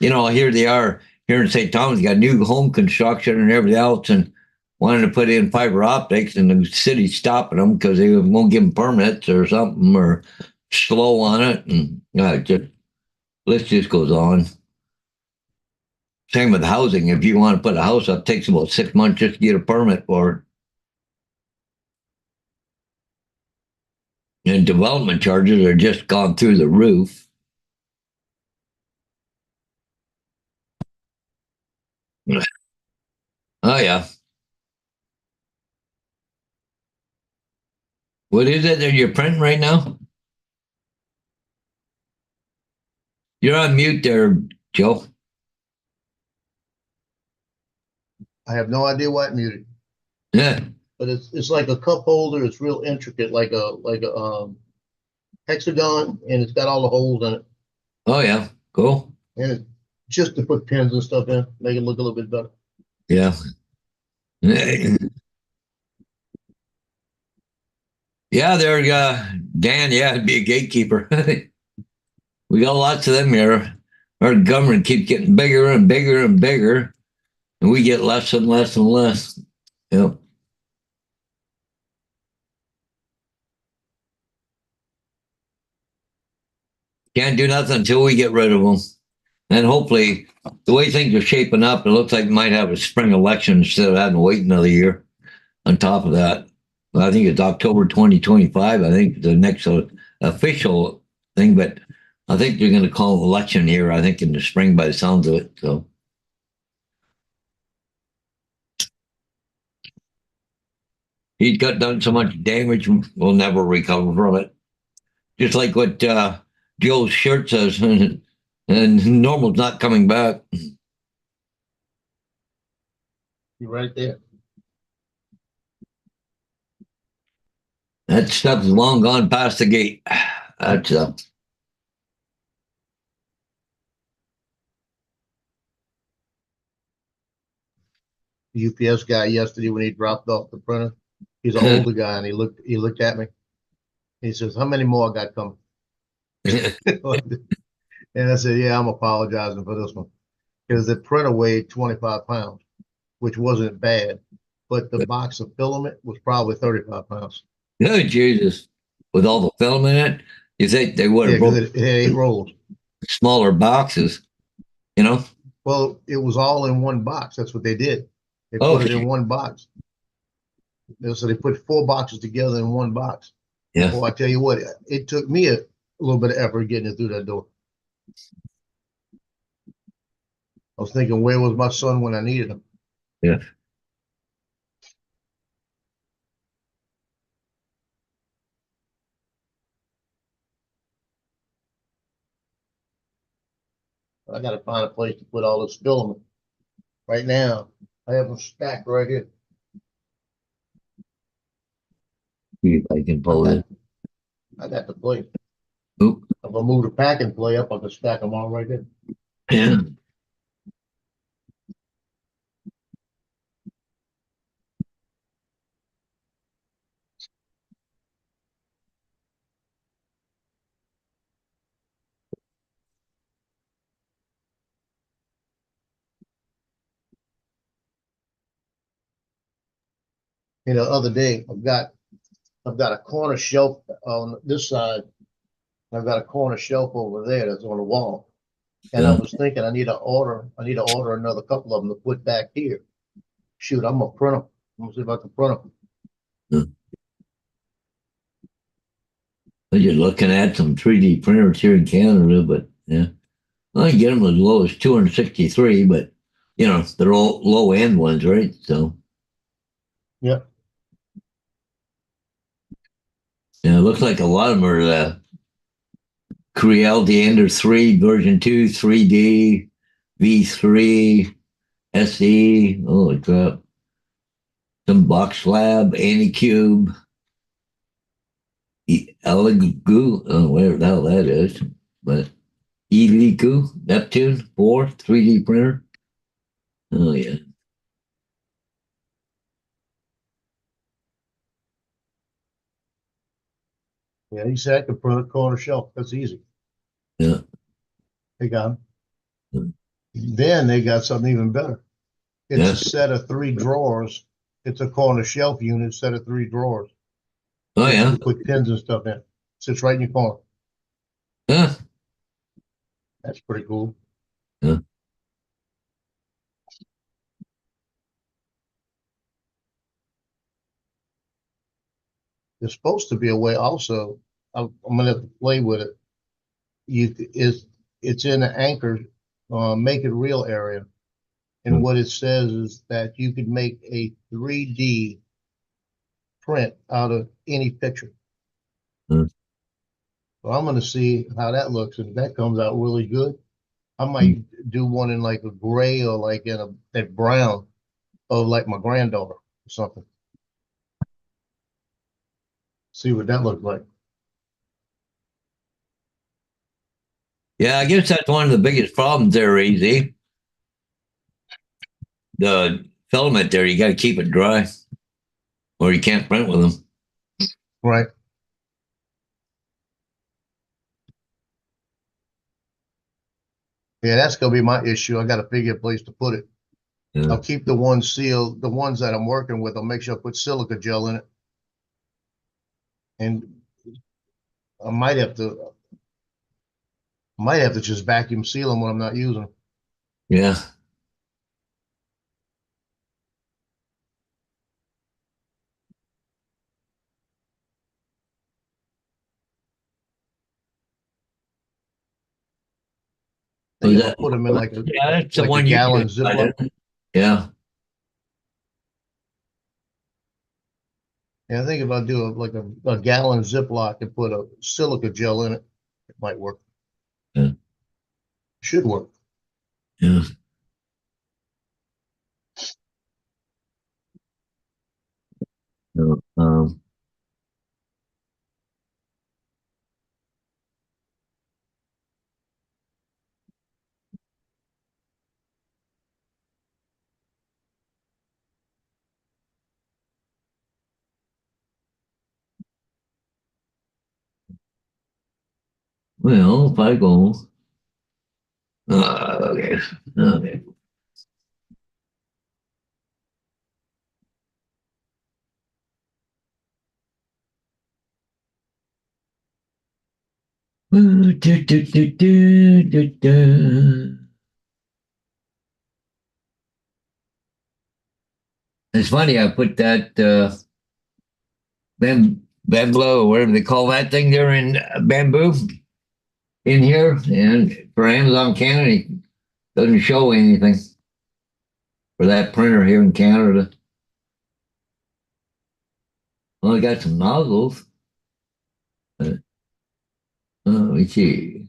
here they are here in St. Thomas, got new home construction and everything else, and wanting to put in fiber optics, and the city's stopping them because they won't give them permits or something, or slow on it, and list just goes on. Same with housing. If you want to put a house up, it takes about 6 months just to get a permit for it. And development charges are just gone through the roof. Oh, yeah. What is it that you're printing right now? You're on mute there, Joe. I have no idea why it muted, Yeah. but it's like a cup holder. It's real intricate, like a hexagon, and it's got all the holes in it. Oh, yeah. Cool. And it's just to put pins and stuff in, make it look a little bit better. Yeah. Yeah, there, Dan. Yeah, be a gatekeeper. We got lots of them here. Our government keeps getting bigger and bigger and bigger, and we get less and less and less. Yep. Can't do nothing until we get rid of them. And hopefully, the way things are shaping up, it looks like we might have a spring election instead of having to wait another year. On top of that, I think it's October 2025. I think the next official thing, but I think they're going to call an election here, I think in the spring by the sounds of it. So he's got done so much damage, we'll never recover from it. Just like what Joe's shirt says, and normal's not coming back. You're right there. That stuff's long gone past the gate. That's UPS guy yesterday when he dropped off the printer. He's an older guy, and he looked at me. He says, "How many more I got coming?" And I said, "Yeah, I'm apologizing for this one because the printer weighed 25 pounds, which wasn't bad, but the box of filament was probably 35 pounds. Oh, Jesus. With all the film in it, you think they would Yeah, have because broke it had 8 rolls. smaller boxes, you know? Well, it was all in one box. That's what they did. They Oh, put it in one box. So they put 4 boxes together in one box. yeah. Well, I tell you what, it took me a little bit of effort getting it through that door. I was thinking, where was my son when I needed him? Yeah. I got to find a place to put all this filament. Right now, I have them stacked right here. See if I can pull it. I got the place. Oop. If I move the packing play up, I can stack them all right there. Yeah. The other day, I've got a corner shelf on this side. I've got a corner shelf over there that's on the wall. And I was thinking I need to order another couple of them to put back here. Shoot, I'm gonna print them. I'm gonna see if I can print them. I'm just looking at some 3D printers here in Canada, but yeah. I can get them as low as 263, but they're all low end ones, right? So Yep. yeah, it looks like a lot of them are Creel Ender 3 version 2, 3D, V3, SE. Holy crap. Some Box Lab, Anycube, Elegoo, whatever the hell that is. But Eliku, Neptune 4, 3D printer. Oh, yeah. Yeah, he said I could put a corner shelf. That's easy. Yeah. They got 'em. Hmm. Then they got something even better. It's a Yes. set of 3 drawers. It's a corner shelf unit, set of 3 drawers Oh that you yeah. can put pins and stuff in. Sits right in your corner. Yeah. That's pretty cool. Yeah. There's supposed to be a way also. I'm gonna have to play with it. It's in an anchor, make it real area. And what it says is that you could make a 3D print out of any picture. Hmm. So I'm gonna see how that looks. And if that comes out really good, I might do one in like a gray or like in a brown of like my granddaughter or something. See what that looks like. Yeah, I guess that's one of the biggest problems there, Easy. The filament there, you got to keep it dry, or you can't print with them. Right. Yeah, that's gonna be my issue. I gotta figure a place to put it. Yeah. I'll keep the ones sealed, the ones that I'm working with, I'll make sure I put silica gel in it. And I might have to just vacuum seal them when I'm not using them. Yeah. I think I'm gonna put them in Yeah, that's the like a one you gallon did. Ziploc. Yeah. Yeah, I think if I do like a gallon Ziploc and put a silica gel in it, it might work. Yeah. Should work. Yeah. No, well, if I go, okay, okay. Do, do, do, do, do, do. It's funny, I put that bamboo, or whatever they call that thing there in bamboo in here, and for Amazon Canada, it doesn't show anything for that printer here in Canada. Well, I got some nozzles. Let me see.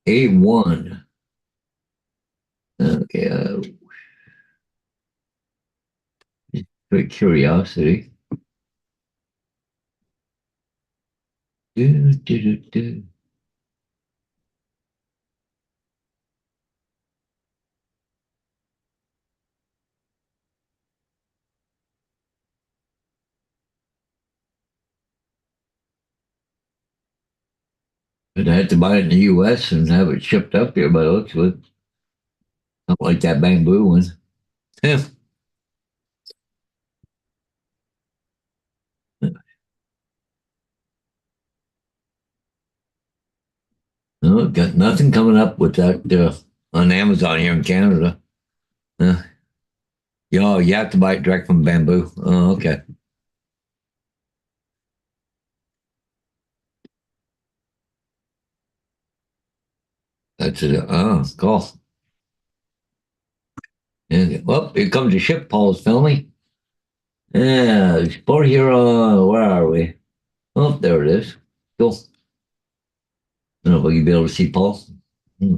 A1. Okay, for curiosity. Do, do, do, do. But I had to buy it in the US and have it shipped up here by the looks of it. Not like that bamboo one. Yeah. No, got nothing coming up with that on Amazon here in Canada. Uh, you have to buy it direct from bamboo. Oh, okay. That's it. Oh, cool. And, well, here comes the ship Paul's filming. Yeah, Sport Hero, where are we? Oh, there it is. Cool. I don't know if we can be able to see Paul. Hmm.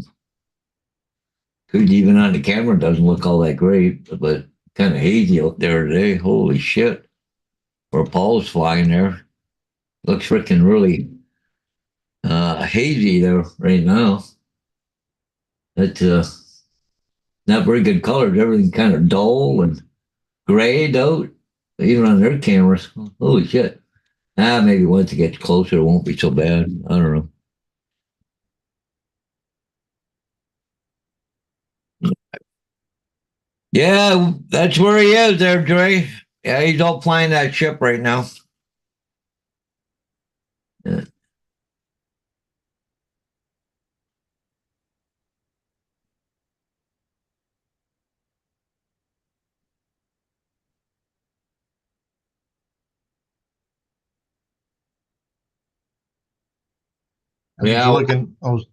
Could even on the camera doesn't look all that great, but kind of hazy out there today. Holy shit. Where Paul's flying there. Looks freaking really hazy there right now. That's not very good colors. Everything kind of dull and grayed out, even on their cameras. Holy shit. Maybe once it gets closer, it won't be so bad. I don't know. Yeah, that's where he is there, Dre. Yeah, he's all flying that ship right now. Yeah. I was Yeah. looking, I was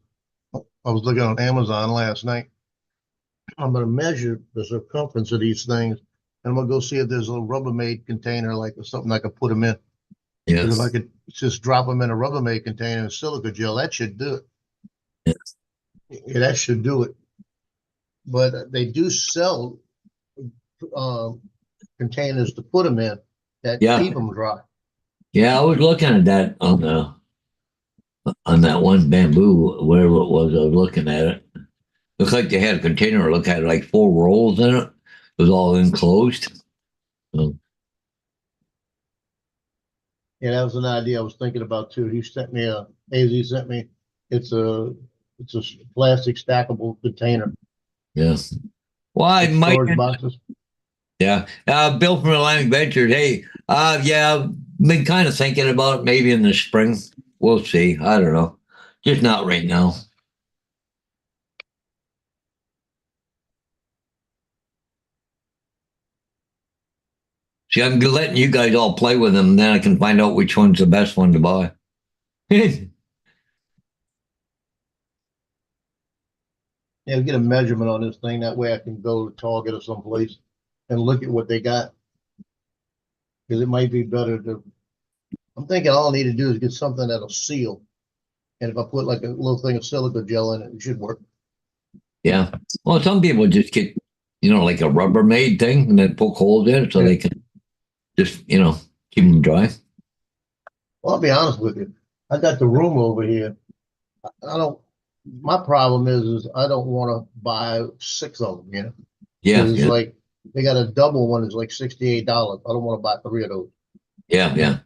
looking on Amazon last night. I'm gonna measure the circumference of these things. And I'm gonna go see if there's a Rubbermaid container, like something I could put them in. Because if I Yes. could just drop them in a Rubbermaid container and silica gel, that should do it. Yes. Yeah, that should do it. But they do sell containers to put them in that Yeah. keep them dry. Yeah, I was looking at that on that one bamboo, whatever it was. I was looking at it. Looks like they had a container. Look at it, like 4 rolls in it. It was all enclosed. So, Yeah, that was an idea I was thinking about too. He sent me AZ sent me, it's a, it's a plastic stackable container, yeah. Well, I with might. storage boxes. Yeah. Bill from Atlantic Ventures. Hey, yeah, been kind of thinking about it maybe in the spring. We'll see. I don't know. Just not right now. See, I'm letting you guys all play with them, then I can find out which one's the best one to buy. Yeah, get a measurement on this thing. That way I can go to Target or someplace and look at what they got. Because it might be better to, I'm thinking all I need to do is get something that'll seal. And if I put like a little thing of silica gel in it, it should work. Yeah. Well, some people just get, like a Rubbermaid thing and then poke holes in it so Yeah. they can just, keep them dry. Well, I'll be honest with you. I got the room over here. I don't, my problem is I don't want to buy 6 of them, Yeah. Because it's Yeah. like, they got a double one, it's like $68. I don't want to buy 3 of those. Yeah. Yeah.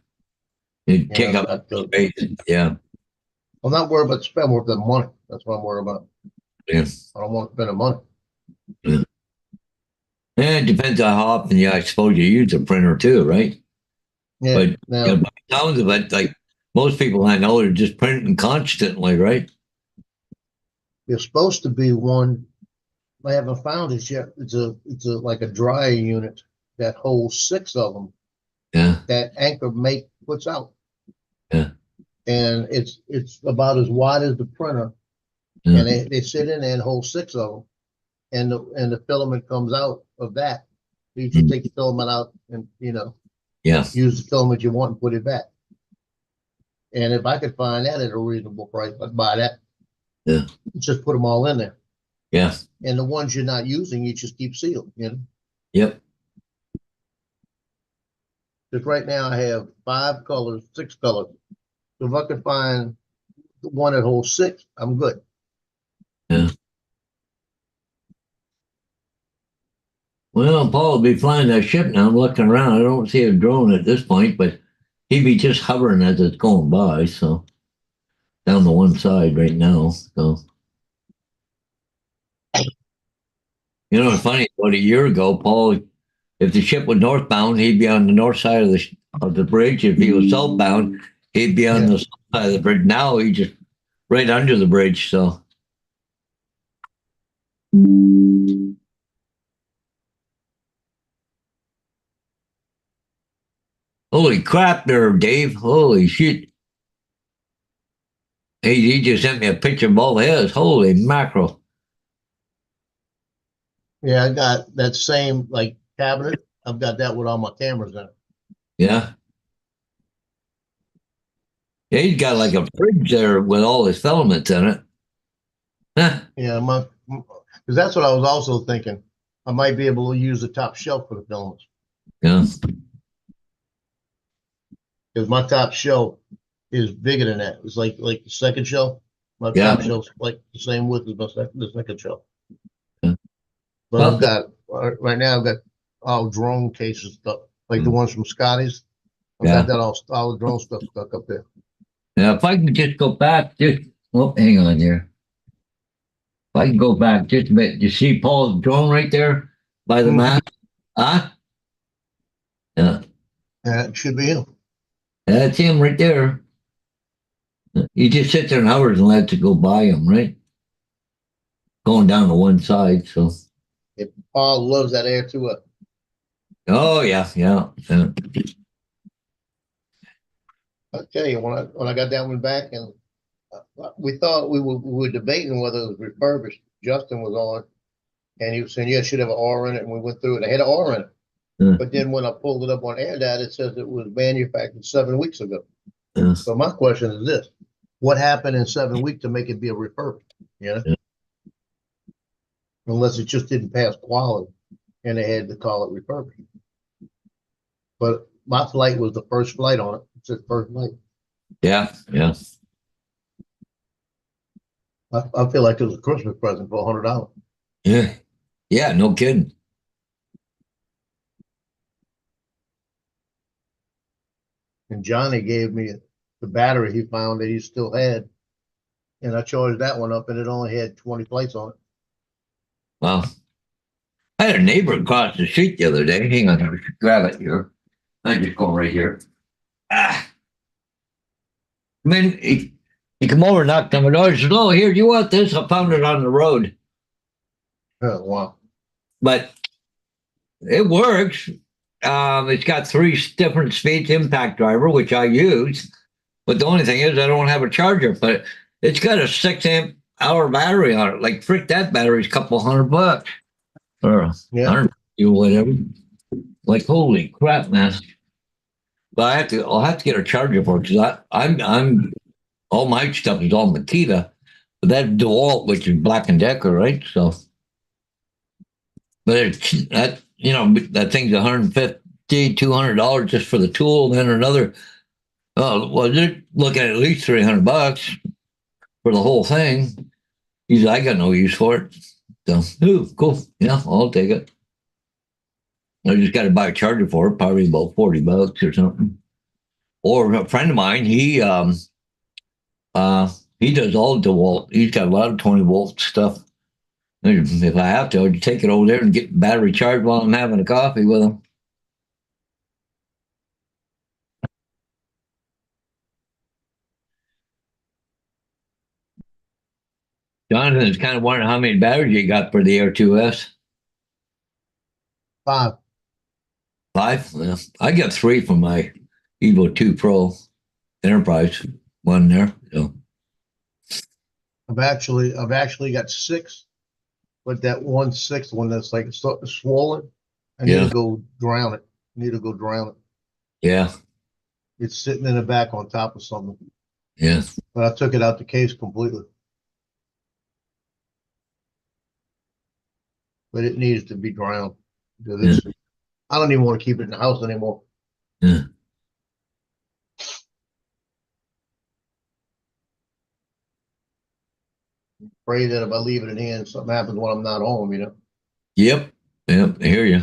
You take Yeah, up space. Yeah. I'm not worried about spending more than money. That's what I'm worried about. Yeah. I don't want to spend the money. Yeah. And it depends on how often I suppose you use a printer too, right? Yeah. But Now, by the sounds of it, like most people I know are just printing constantly, right? there's supposed to be one. I haven't found it yet. It's a like a dryer unit that holds 6 of them Yeah. that Anchor puts out. Yeah. And it's about as wide as the printer. Yeah. And they sit in there and hold 6 of them. And the filament comes out of that. You can take the filament out and, Yeah. use the filament you want and put it back. And if I could find that at a reasonable price, I'd buy that. Yeah. Just put them all in there. Yeah. And the ones you're not using, you just keep sealed, Yep. Because right now I have 5 colors, 6 colors. So if I could find the one that holds 6, I'm good. Yeah. Well, Paul will be flying that ship now. I'm looking around. I don't see a drone at this point, but he'd be just hovering as it's going by. So down the one side right now. So it's funny. About a year ago, Paul, if the ship was northbound, he'd be on the north side of the bridge. If he was southbound, he'd be on the south side of the bridge. Now he's just right under the bridge. So. Holy crap there, Dave. Holy shit. He just sent me a picture of all his. Holy mackerel. Yeah, I got that same like cabinet. I've got that with all my cameras in it. Yeah. Yeah, he's got like a fridge there with all his filaments in it. Huh. Yeah, because that's what I was also thinking. I might be able to use the top shelf for the filaments. Yeah. Because my top shelf is bigger than that. It's like the second shelf. My Yeah. top shelf's like the same width as the second shelf. Yeah. But Well, I've got right now. I've got all drone cases stuff, like the ones from Scotty's. I Yeah. got that all the drone stuff stuck up there. Now, if I can just go back, hang on here. If I can go back just a bit, you see Paul's drone right there by the Mhm. map? Huh? Yeah, Yeah, it should be him. that's him right there. He just sits there and hovers and lets it go by him, right? Going down to one side. So, Paul loves that air too. oh yeah, yeah. I tell you, when I got that one back, and we thought we were debating whether it was refurbished. Justin was on, and he was saying, "Yeah, it should have an R in it," and we went through it. It had an R in it, Yeah. but then when I pulled it up on AirData, it says it was manufactured 7 weeks ago. Yeah. So my question is this: what happened in 7 weeks to make it be a refurbished? You know, Yeah. unless it just didn't pass quality, and they had to call it refurbished. But my flight was the first flight on it. It said first flight. Yeah, yeah. I feel like it was a Christmas present for $100. Yeah. Yeah, no kidding. And Johnny gave me the battery he found that he still had, and I charged that one up, and it only had 20 plates on it. Wow. I had a neighbor across the street the other day. Hang on, I should grab it here. I just go right here. Ah. I mean, he come over, knocked on my door. He said, "Oh, here, you want this?" I found it on the road, Oh, wow. but it works. It's got three different speeds impact driver, which I use. But the only thing is, I don't have a charger. But it's got a 6 amp hour battery on it. Like, frick, that battery's a couple $100 or Yeah. 100 or whatever. Like, holy crap, man! But I'll have to get a charger for it because I'm all my stuff is all Makita, but that DeWalt, which is Black and Decker, right? So, but that that thing's $150, $200 just for the tool, and then another. Oh, well, they're looking at least $300 for the whole thing. He said, "I got no use for it." So, ooh, cool. Yeah, I'll take it. I just got to buy a charger for it, probably about $40 or something. Or a friend of mine, he does all DeWalt. He's got a lot of 20-volt stuff. If I have to, I'll take it over there and get battery charged while I'm having a coffee with him. Jonathan is kind of wondering how many batteries you got for the Air 2S. 5. 5? Yeah. I got 3 for my Evo 2 Pro Enterprise one there. So. I've actually got 6, but that 1/6 one that's like swollen, I need Yeah. to go drown it. Need to go drown it. Yeah. It's sitting in the back on top of something, Yeah. but I took it out the case completely. But it needs to be drowned because I don't even want to keep it in the house anymore. Yeah. Pray that if I leave it in hand, something happens when I'm not home, Yep. Yep. I hear you.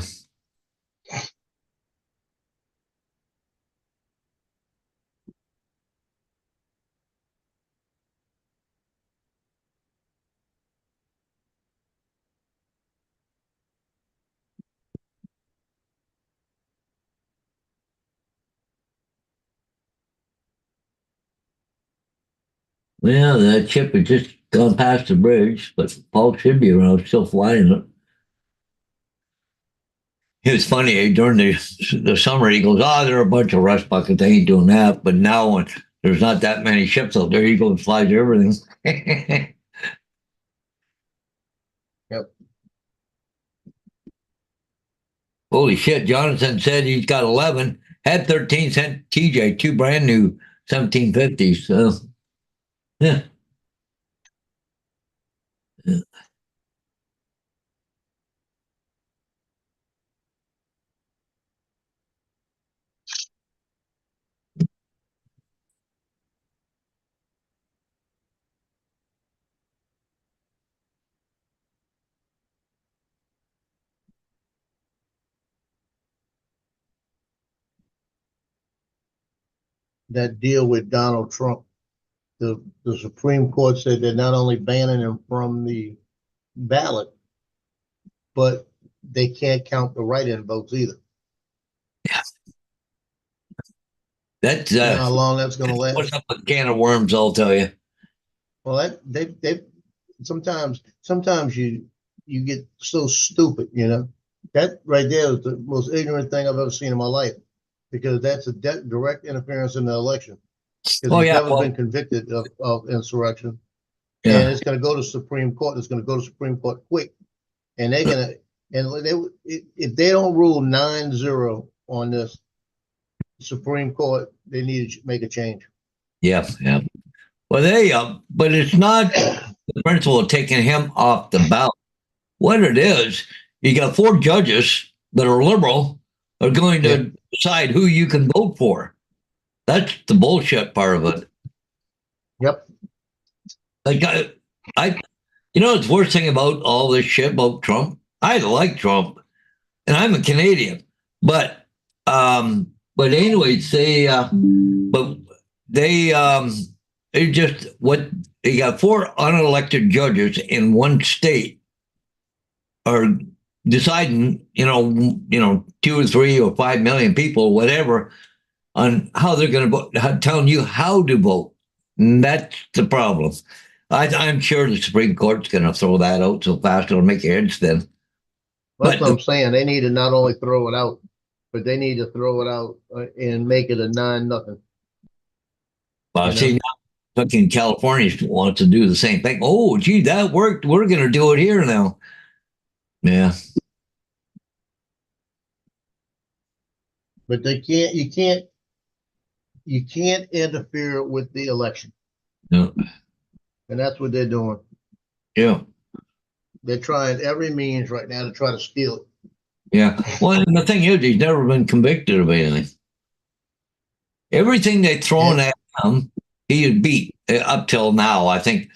Well, that chip had just gone past the bridge, but Paul should be around, still flying it. It was funny during the summer. He goes, "Oh, there are a bunch of rust buckets. They ain't doing that." But now, when there's not that many ships out there, he goes and flies everything. Yep. Holy shit! Jonathan said he's got 11. Had 13 cent TJ, 2 brand new 1750s. So, yeah. that deal with Donald Trump. The Supreme Court said they're not only banning him from the ballot, but they can't count the write-in votes either. That's You know how long that's going to what's last? up a can of worms, I'll tell you. Well, they sometimes you get so stupid, you know. That right there is the most ignorant thing I've ever seen in my life, because that's a direct interference in the election. Because Oh he's yeah, never well, been convicted of insurrection, and yeah, it's going to go to Supreme Court. It's going to go to Supreme Court quick, and they're going to if they don't rule 9-0 on this Supreme Court, they need to make a change. yeah, yeah. Well, but it's not the principle of taking him off the ballot. What it is, you got 4 judges that are liberal are going Yeah. to decide who you can vote for. That's the bullshit part of it. Yep. Like you know, the worst thing about all this shit about Trump. I like Trump, and I'm a Canadian, but anyways, they just what they got 4 unelected judges in one state are deciding, 2 or 3 or 5 million people, whatever, on how they're going to vote, telling you how to vote. And that's the problem. I'm sure the Supreme Court's going to throw that out so fast it'll make your head spin. That's But what I'm saying. They need to not only throw it out, but they need to throw it out and make it a 9-0. see, now fucking California wants to do the same thing. Oh, gee, that worked. We're going to do it here now. Yeah. But you can't interfere with the election, No. and that's what they're doing. Yeah. They're trying every means right now to try to steal it. Yeah. Well, and the thing is, he's never been convicted of anything. Everything they thrown at him, he had beat up till now. I think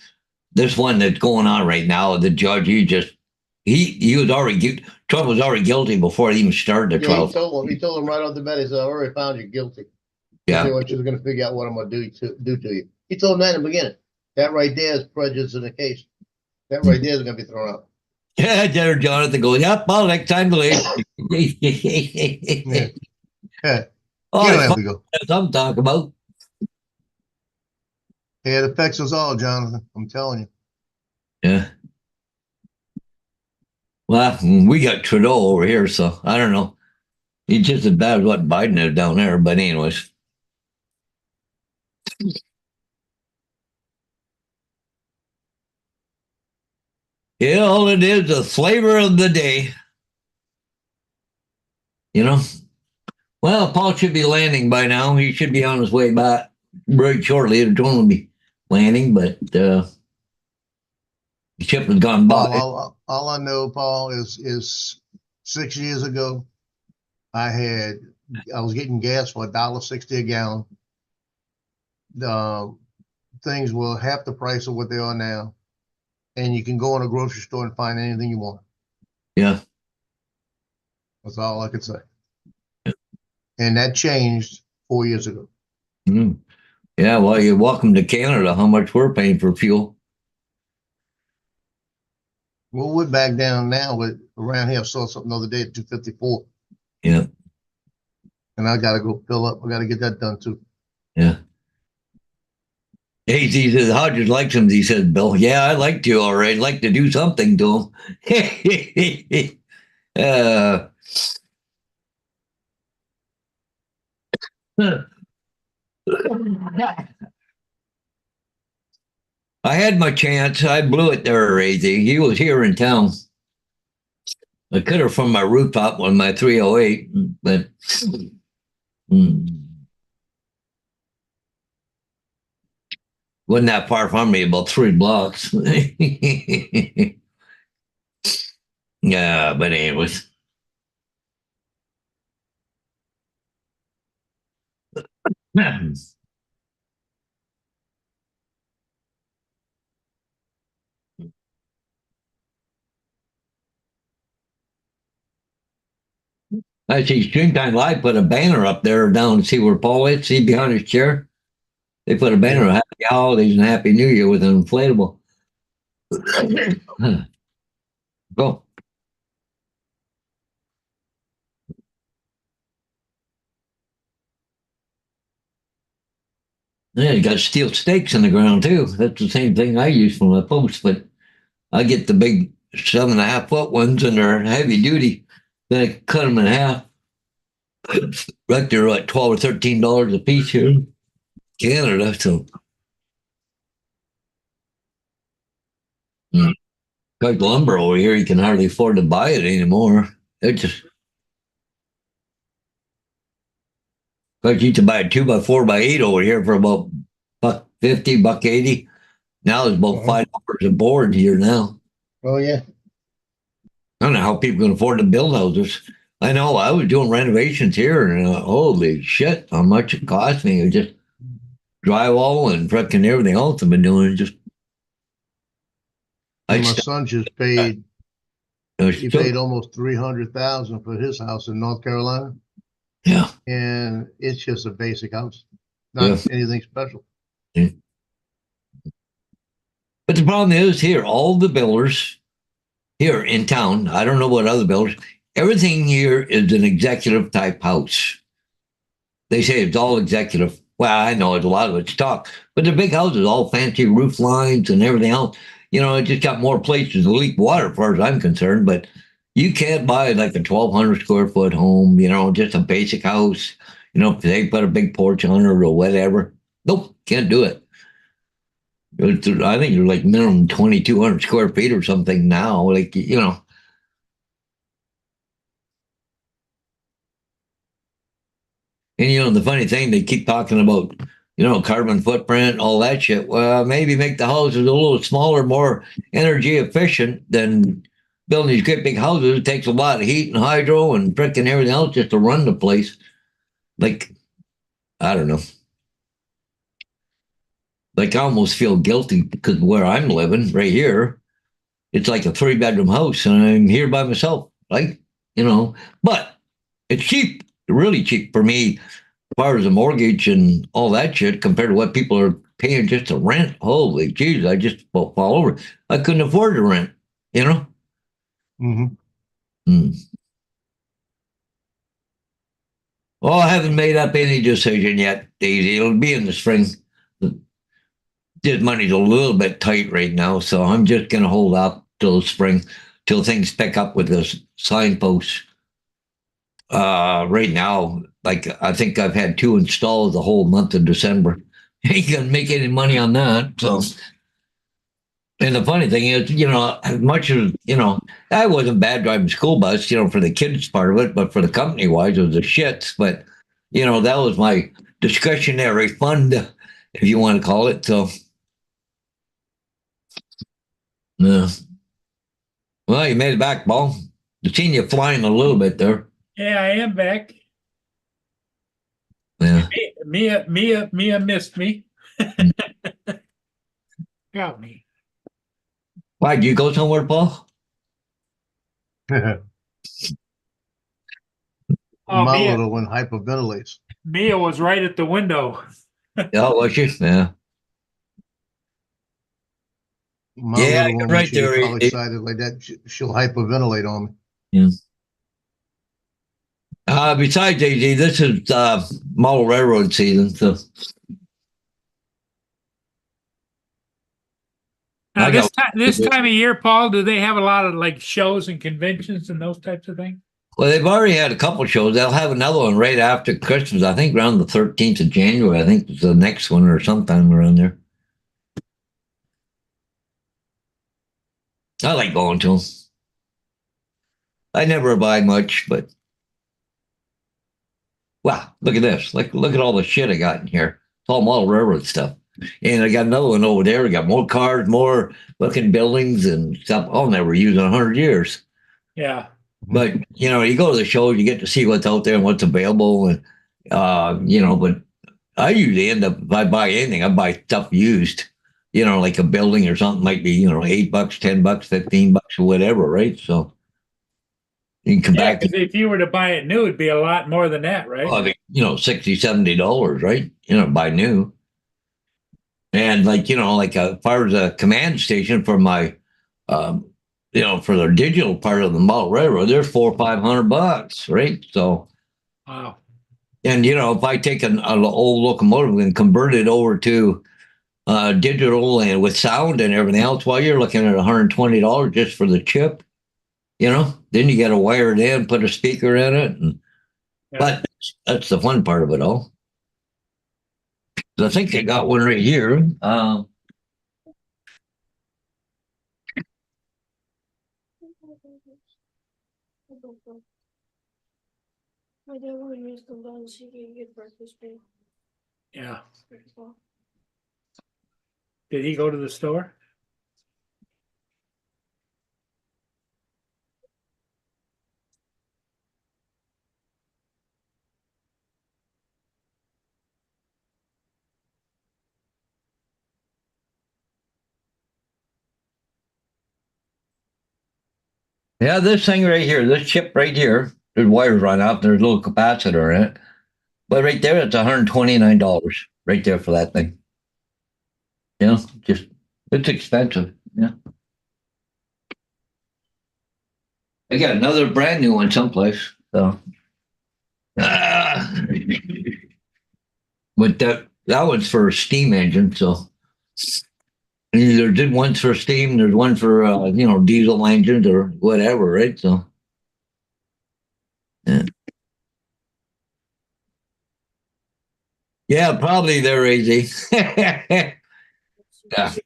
this one that's going on right now, the judge, he was already Trump was already guilty before it even started the Yeah, trial. he told him right off the bat. He said, "I already found you guilty. Yeah. I want you going to figure out what I'm going to do to you." He told him that in the beginning. That right there is prejudice in the case. That right there is going to be thrown out. Yeah, General Jonathan goes, yep, well, next time to leave. Yeah. Yeah. Oh, You don't it's have to go. what I'm talking about. Yeah, it affects us all, Jonathan. I'm telling you. Yeah. Well, we got Trudeau over here, so I don't know. He's just as bad as what Biden is down there, but anyways. Yeah, all it is, the flavor of the day. You know? Well, Paul should be landing by now. He should be on his way back very shortly. The drone will be landing, but the ship has gone by. All I know, Paul, is 6 years ago, I was getting gas for $1.60 a gallon. Things were half the price of what they are now, and you can go in a grocery store and find anything you want. Yeah. That's all I could say. And that changed 4 years ago. Mm. Yeah, well, you're welcome to Canada. How much we're paying for fuel? Well, we're back down now. With around here, I saw something the other day at 254, Yeah, and I got to go fill up. I got to get that done too. yeah. He says, Hodges likes him. He says, Bill, yeah, I liked you all right. I'd like to do something to him. uh, I had my chance. I blew it there, Razy. He was here in town. I could have from my rooftop on my 308, but wasn't that far from me, about 3 blocks. Yeah, but anyways. I see Stringtime Live put a banner up there down. See where Paul is? See behind his chair? They put a banner, Yeah. Happy Holidays and Happy New Year with an inflatable. Go. Yeah, you got steel stakes in the ground too. That's the same thing I use for my posts, but I get the big 7.5 foot ones and they're heavy duty. Then I cut them in half. Right there, like $12 or $13 a piece here in Canada. So, like lumber over here, you can hardly afford to buy it anymore. It just, like you used to buy a 2x4x8 over here for about $1.50, $1.80. Now it's about $5 a board here now. Oh, yeah. I don't know how people can afford to build houses. I know I was doing renovations here, and holy shit, how much it cost me. It just drywall and freaking everything else I've been doing. Just My I son just paid, he still, paid almost 300,000 for his house in North Carolina, yeah, and it's just a basic house, yeah. not anything special. But the problem is here, all the builders here in town, I don't know what other builders, everything here is an executive type house. They say it's all executive. Well, I know it's a lot of it's talk, but the big houses, all fancy roof lines and everything else. You know, it just got more places to leak water, as far as I'm concerned. But you can't buy like a 1,200 square foot home. You know, just a basic house. You know, if they put a big porch on it or whatever. Nope, can't do it. I think you're like minimum 2,200 square feet or something now. Like, you know. And you know, the funny thing, they keep talking about, you know, carbon footprint, all that shit. Well, maybe make the houses a little smaller, more energy efficient than building these great big houses. It takes a lot of heat and hydro and frickin' everything else just to run the place. Like, I don't know. Like, I almost feel guilty because where I'm living, right here, it's like a 3 bedroom house, and I'm here by myself, right? You know, but it's cheap, really cheap for me as far as the mortgage and all that shit compared to what people are paying just to rent. Holy jeez, I just fall over. I couldn't afford to rent, you know? Mm-hmm. Hmm. Well, I haven't made up any decision yet, Daisy. It'll be in the spring. This money's a little bit tight right now, so I'm just going to hold out till the spring, till things pick up with the signposts. Right now, like I think I've had 2 installed the whole month of December. Ain't gonna make any money on that. So, and the funny thing is, you know, as much as you know, I wasn't bad driving school bus, you know, for the kids part of it, but for the company wise, it was the shits. But you know, that was my discretionary fund, if you want to call it. So, yeah. Well, you made it back, Paul. I've seen you flying a little bit there. Yeah, I am back. Yeah. Mia missed me. Got me. Why, did you go somewhere, Paul? Oh, My Mia, little one hyperventilates. Mia was right at the window. Yeah, was you? Yeah. My Yeah, little one, when right she gets there. all excited like that, she'll hyperventilate on me. Yeah. Besides AZ, this is model railroad season, so Now, I got this time of year, Paul, do they have a lot of like shows and conventions and those types of things? well, they've already had a couple shows. They'll have another one right after Christmas. I think around the 13th of January. I think it's the next one or sometime around there. I like going to them. I never buy much, but wow, look at this. Look at all the shit I got in here. It's all model railroad stuff. And I got another one over there. I got more cars, more fucking buildings and stuff I'll never use in 100 years. Yeah. But you know, you go to the show, you get to see what's out there and what's available, and you know. But I usually end up if I buy anything, I buy stuff used. You know, like a building or something might be $8, $10, $15 or whatever, right? So You can come Yeah, back because if you were to buy it new, it'd be a lot more than that, right? I mean, $60, $70, right? Buy new. And like, like as far as a command station for my, um, for the digital part of the model railroad, they're $400-500, right? So, Wow. and if I take an old locomotive and convert it over to digital and with sound and everything else, well, you're looking at $120 just for the chip. Then you got to wire it in, put a speaker in it, and Yeah. but that's the fun part of it all. I think I got one right here. My dad wanted me to come down so he can get breakfast, babe. Yeah. Did he go to the store? Yeah, this thing right here, this chip right here, there's wires run out, there's a little capacitor in it. But right there, it's $129 right there for that thing. Just it's expensive. Yeah. I got another brand new one someplace. So but that one's for a steam engine, so there did one's for steam, there's one for diesel engines or whatever, right? So yeah, probably they're easy. Yeah.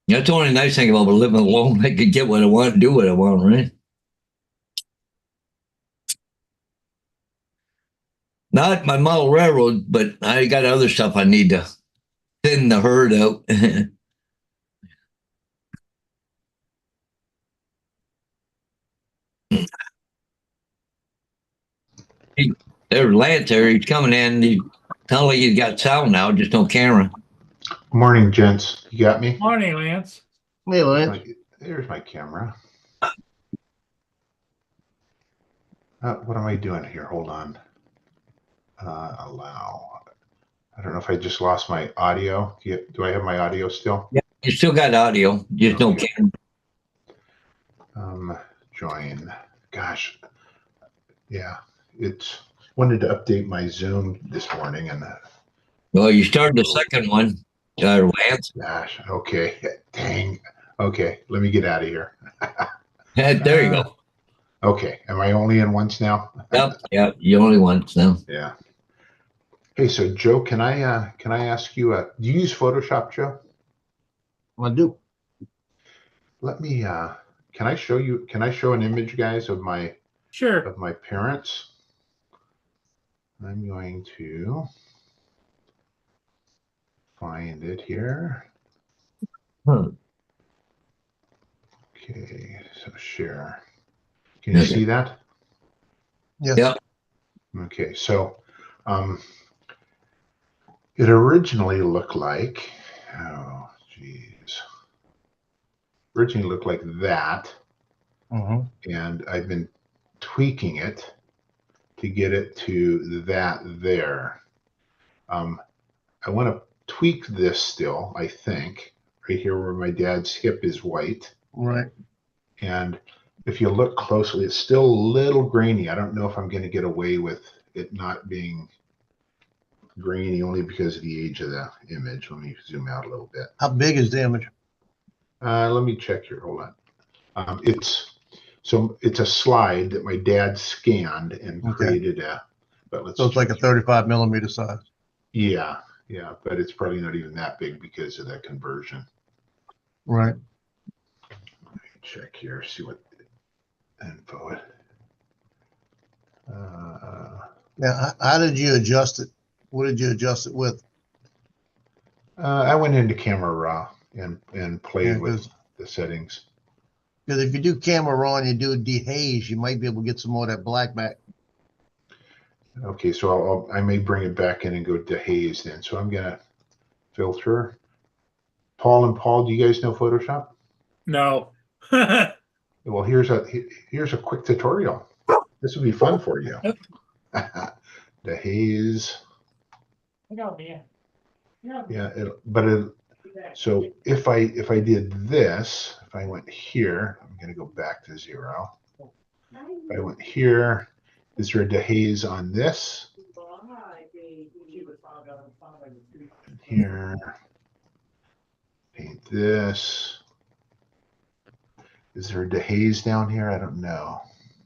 That's the only nice thing about living alone. I could get what I want, do what I want, right? Not my model railroad, but I got other stuff I need to thin the herd out. There's Lance there. He's coming in. He sounds like he's got sound now, just no camera. Morning, gents. You got me? Morning, Lance. Hey, Lance. There's my camera. What am I doing here? Hold on. Allow. I don't know if I just lost my audio. Do I have my audio still? Yeah, you still got audio, just no camera. Join. Gosh. Yeah. It's wanted to update my Zoom this morning and Well, you started the second one, Lance. gosh, okay. Dang. Okay, let me get out of here. There you go. Okay. Am I only in once now? Yep, you only once now. Yeah. Hey, so Joe, can I ask you do you use Photoshop, Joe? I do. Let me can I show an image, guys, of my Sure. parents? I'm going to find it here. Hmm. Okay, so share. Can you see that? Yes. Yep. Okay, so it originally looked like, oh geez, originally looked like that, and I've been tweaking it to get it to that there. I want to tweak this still, I think, right here where my dad's hip is white. Right. And if you look closely, it's still a little grainy. I don't know if I'm going to get away with it not being grainy only because of the age of the image. Let me zoom out a little bit. How big is the image? Let me check here. Hold on. It's a slide that my dad scanned and created So it's like a 35 millimeter size. Yeah, but it's probably not even that big because of that conversion. Right. Let me check here, see what info it. Now, how did you adjust it? What did you adjust it with? I went into Camera Raw and played with the settings. Because if you do camera raw and you do dehaze, you might be able to get some more of that black back. Okay, so I may bring it back in and go dehaze then. So I'm gonna filter. Paul and Paul, do you guys know Photoshop? No. Well, here's a quick tutorial. This will be fun for you. The haze. Yeah, so if I did this, if I went here, I'm going to go back to 0. If I went here, is there a dehaze on this? And here, paint this. Is there a dehaze down here? I don't know.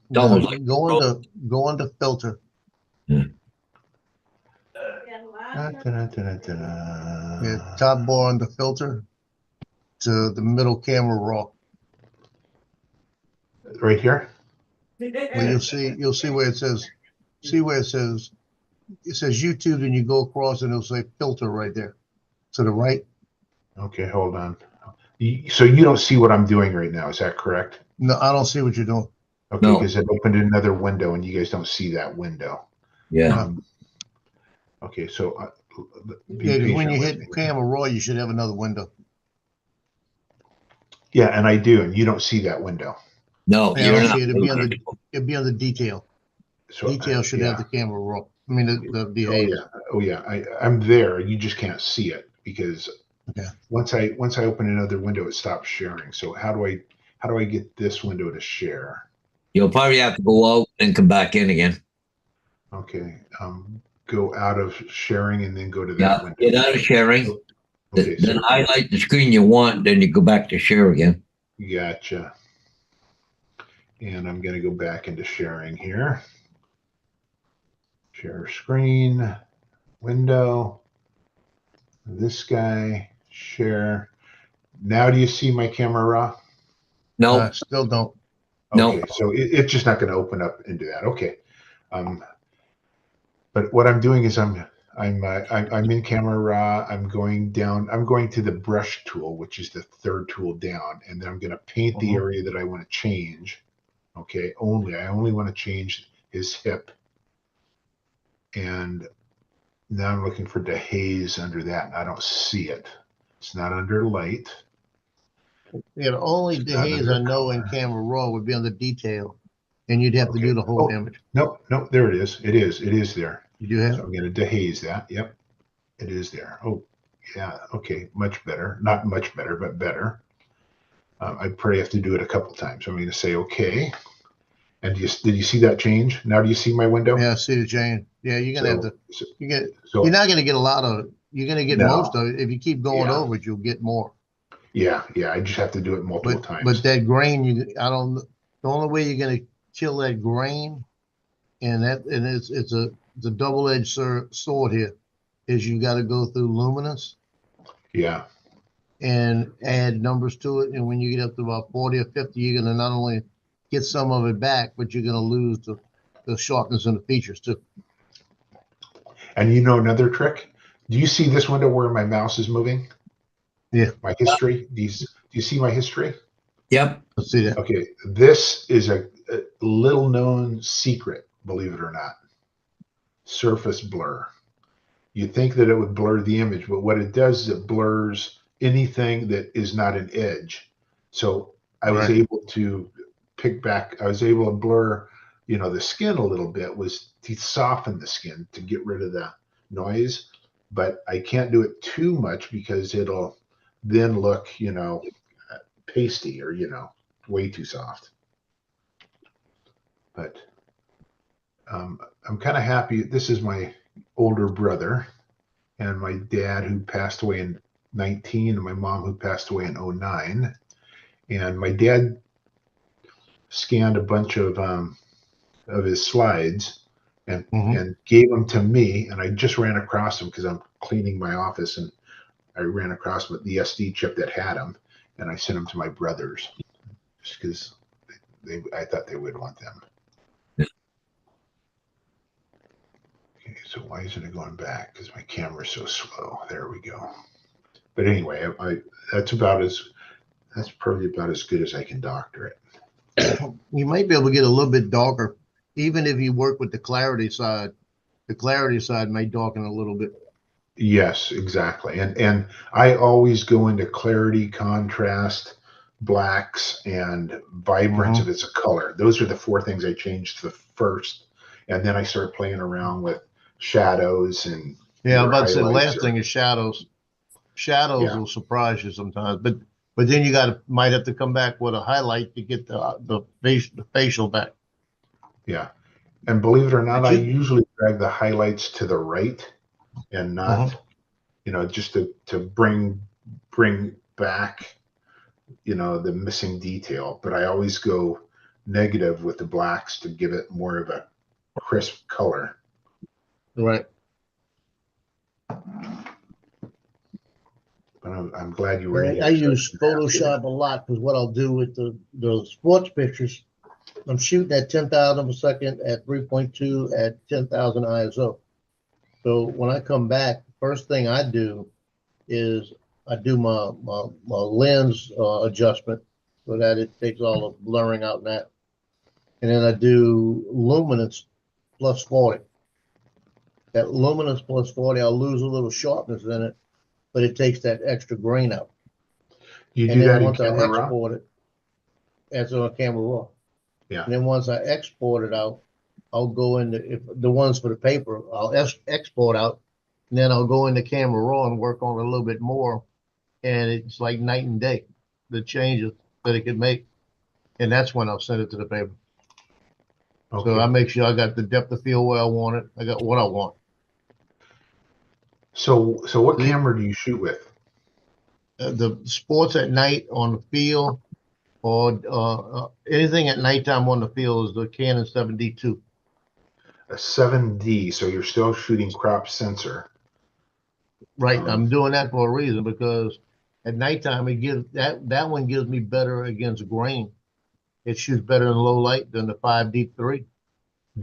It's almost like Go into filter. Yeah, top bar on the filter to the middle camera raw. Right here? Well, you'll see where it says it says YouTube, and you go across and it'll say filter right there to the right. Okay, hold on. So you don't see what I'm doing right now, is that correct? No, I don't see what you're doing. Okay, No. because it opened another window and you guys don't see that window. yeah. Okay, so be Yeah, 'cause when patient you with hit me. camera raw, you should have another window. Yeah, and I do, and you don't see that window. No, Yeah, I you're don't not. see it. It'd be on the detail. So Detail should yeah. have the camera raw. I mean the Oh haze. yeah, oh yeah. I'm there. You just can't see it because Okay. once I open another window, it stops sharing. So how do I get this window to share? You'll probably have to go out and come back in again. Okay, go out of sharing and then go to that Yeah, window. get out of sharing. Okay, Then so highlight the screen you want, then you go back to share again. gotcha. And I'm going to go back into sharing here. Share screen, window, this guy, share. Now do you see my camera raw? No, Still don't. No. Okay, so it's just not going to open up into that. Okay. But what I'm doing is I'm in camera raw. I'm going down. I'm going to the brush tool, which is the third tool down, and then I'm going to paint the area that I want to change. Okay, I only want to change his hip, and now I'm looking for dehaze under that, and I don't see it. It's not under light. Yeah, the only It's not dehaze under I know in color. camera raw would be on the detail, and you'd have to Okay. do the whole Oh. image. Nope, there it is. It is there. You do have. So I'm going to dehaze that. Yep, it is there. Oh, yeah. Okay, much better. Not much better, but better. I probably have to do it a couple times. I'm going to say okay. And did you see that change? Now do you see my window? Yeah, I see the change. Yeah, you're gonna have to. So You're not gonna get a lot of it. You're gonna get No. most of it. If you keep going Yeah. over it, you'll get more. yeah. I just have to do it multiple times. But that grain, the only way you're gonna kill that grain, and it's a double-edged sword here, is you got to go through luminance Yeah, and add numbers to it. And when you get up to about 40 or 50, you're gonna not only get some of it back, but you're gonna lose the sharpness and the features too. and you know another trick. Do you see this window where my mouse is moving? Yeah. My history. Do you see my history? yep. Let's see that. Okay, this is a little known secret, believe it or not. Surface blur. You think that it would blur the image, but what it does is it blurs anything that is not an edge. So I was Right. able to I was able to blur, the skin a little bit, was to soften the skin to get rid of the noise, but I can't do it too much because it'll then look, pasty or, way too soft. But I'm kind of happy. This is my older brother and my dad, who passed away in 19, and my mom, who passed away in 09. And my dad scanned a bunch of his slides and gave them to me, and I just ran across them because I'm cleaning my office, and I ran across with the SD chip that had them, and I sent them to my brothers just because I thought they would want them. Okay, so why isn't it going back? Because my camera's so slow. There we go. But anyway, that's probably about as good as I can doctor it. You might be able to get a little bit darker, even if you work with the clarity side. The clarity side may darken a little bit. Yes, exactly. And I always go into clarity, contrast, blacks, and vibrance if it's a color. Those are the four things I change to the first. And then I start playing around with shadows and Yeah, I'm your about to say the highlights last or- thing is shadows. Shadows Yeah. will surprise you sometimes, but then you might have to come back with a highlight to get the facial back. Yeah. And believe it or not, But I you- usually drag the highlights to the right and not, just to bring back, the missing detail. But I always go negative with the blacks to give it more of a crisp color. Right. But I'm glad you were in I here. use Photoshop a lot because what I'll do with the sports pictures, I'm shooting at 10,000 per second at 3.2 at 10,000 ISO. So when I come back, first thing I do is I do my lens adjustment so that it takes all the blurring out in that. And then I do luminance plus 40. That luminance plus 40, I'll lose a little sharpness in it, but it takes that extra grain out. You And do then that in once I Camera Raw? export it, that's on Camera Raw. Yeah. And then once I export it out, I'll go into if the ones for the paper, I'll export out, and then I'll go into Camera Raw and work on it a little bit more. And it's like night and day, the changes that it can make. And that's when I'll send it to the paper. Okay. So I make sure I got the depth of field where I want it. I got what I want. So what See? camera do you shoot with? The sports at night on the field or anything at nighttime on the field is the Canon 7D2. A 7D. So you're still shooting crop sensor. Right. I'm doing that for a reason because at nighttime it gives that one gives me better against grain. It shoots better in low light than the 5D3.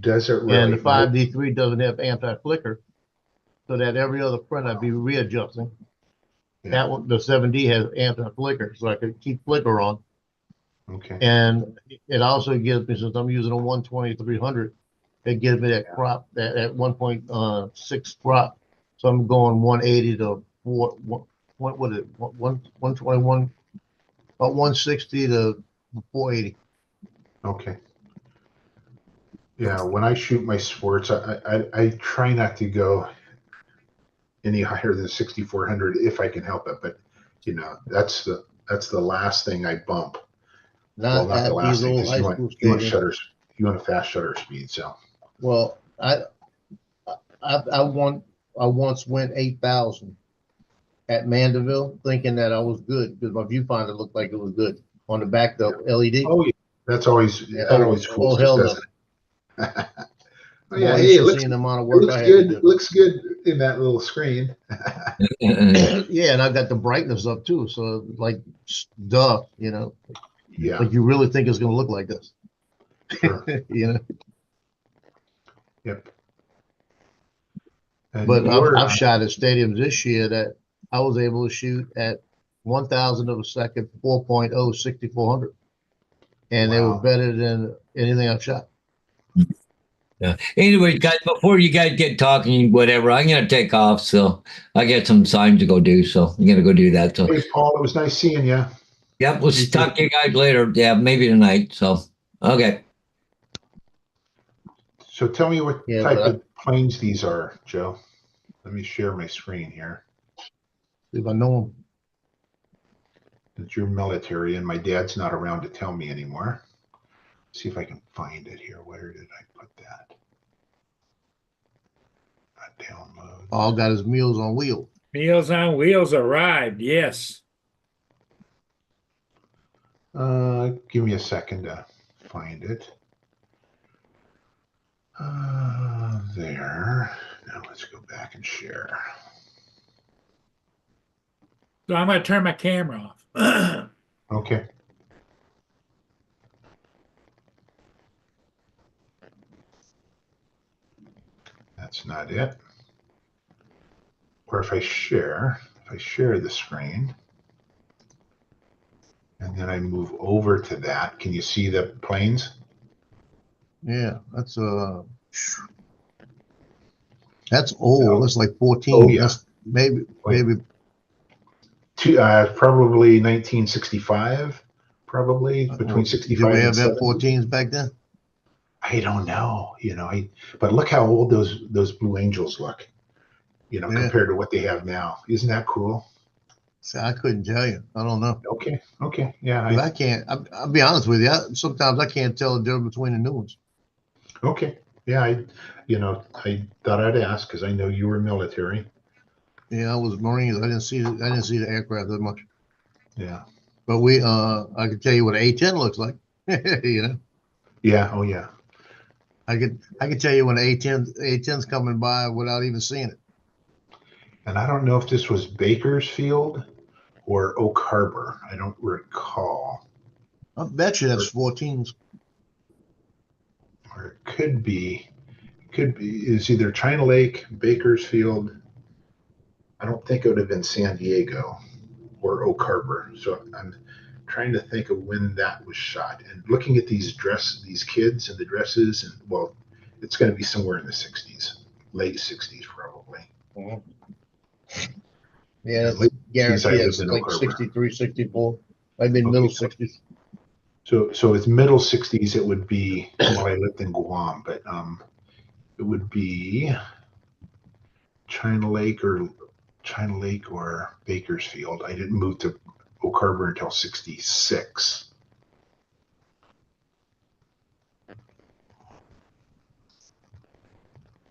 Does it really? And the 5D3 doesn't have anti-flicker, so that every other print I'd be readjusting. Yeah. That one, the 7D has anti-flicker, so I could keep flicker on. Okay. And it also gives me, since I'm using a 120-300, it gives me that crop, that 1.6 crop. So I'm going 180 to what is it? 121, about 160 to 480. Okay. Yeah, when I shoot my sports, I try not to go any higher than 6400 if I can help it. But that's the last thing I bump. Well, Not not the at last these thing old because high you school want stadiums. shutters. You want a fast shutter speed. So Well, I once went 8,000 at Mandeville, thinking that I was good because my viewfinder looked like it was good on the back of LED. oh yeah, that's always fools us, hell no. doesn't it? Oh, Boy, yeah, you hey, should see the amount of work I had to do. It looks good in that little screen. Yeah, and I got the brightness up too, so like duh, Yeah, like you really think it's gonna look like this, sure. Yep. And But you're, I've shot at stadiums this year that I was able to shoot at 1,000 of a second, 4.0, 6400, and they were Wow. better than anything I've shot. Yeah. Anyway, guys, before you guys get talking, whatever, I'm gonna take off. So I got some signs to go do. So I'm gonna go do that. So Hey, Paul, it was nice seeing you. yep, we'll You too. talk to you guys later. Yeah, maybe tonight. So okay. So tell me what Yeah, type but of planes these are, Joe. Let me share my screen here. if I know them. It's your military, and my dad's not around to tell me anymore. See if I can find it here. Where did I put that? Download. All got his Meals on Wheels. Meals on Wheels arrived. Yes. Give me a second to find it. There. Now let's go back and share. So I'm going to turn my camera off. Okay. That's not it. Or if I share the screen, and then I move over to that, can you see the planes? Yeah, that's old. Oh. That's like 14. Oh, yeah. That's maybe, Wait. maybe. Probably 1965, probably between Did 65 we and have 70. F-14s back then? I don't know, but look how old those Blue Angels look, Yeah. compared to what they have now. Isn't that cool? See, I couldn't tell you. I don't know. Okay, yeah, 'Cause I can't. I'll be honest with you. Sometimes I can't tell the difference between the new ones. okay, yeah, I thought I'd ask because I know you were military. Yeah, I was Marines. I didn't see the aircraft that much. Yeah, But I could tell you what an A-10 looks like. You know, yeah, oh yeah. I could tell you when an A-10's coming by without even seeing it. And I don't know if this was Bakersfield or Oak Harbor. I don't recall. I bet you that's 14s. Or it could be is either China Lake, Bakersfield. I don't think it would have been San Diego or Oak Harbor. So I'm trying to think of when that was shot. And looking at these kids and the dresses, and well, it's going to be somewhere in the 60s, late 60s probably. Yeah, that's late 60s, I guaranteed. lived It's in like Oak Harbor. 63, 64. Maybe middle 60s. So it's middle 60s. It would be, well, I lived in Guam, but it would be China Lake or Bakersfield. I didn't move to Oak Harbor until 66.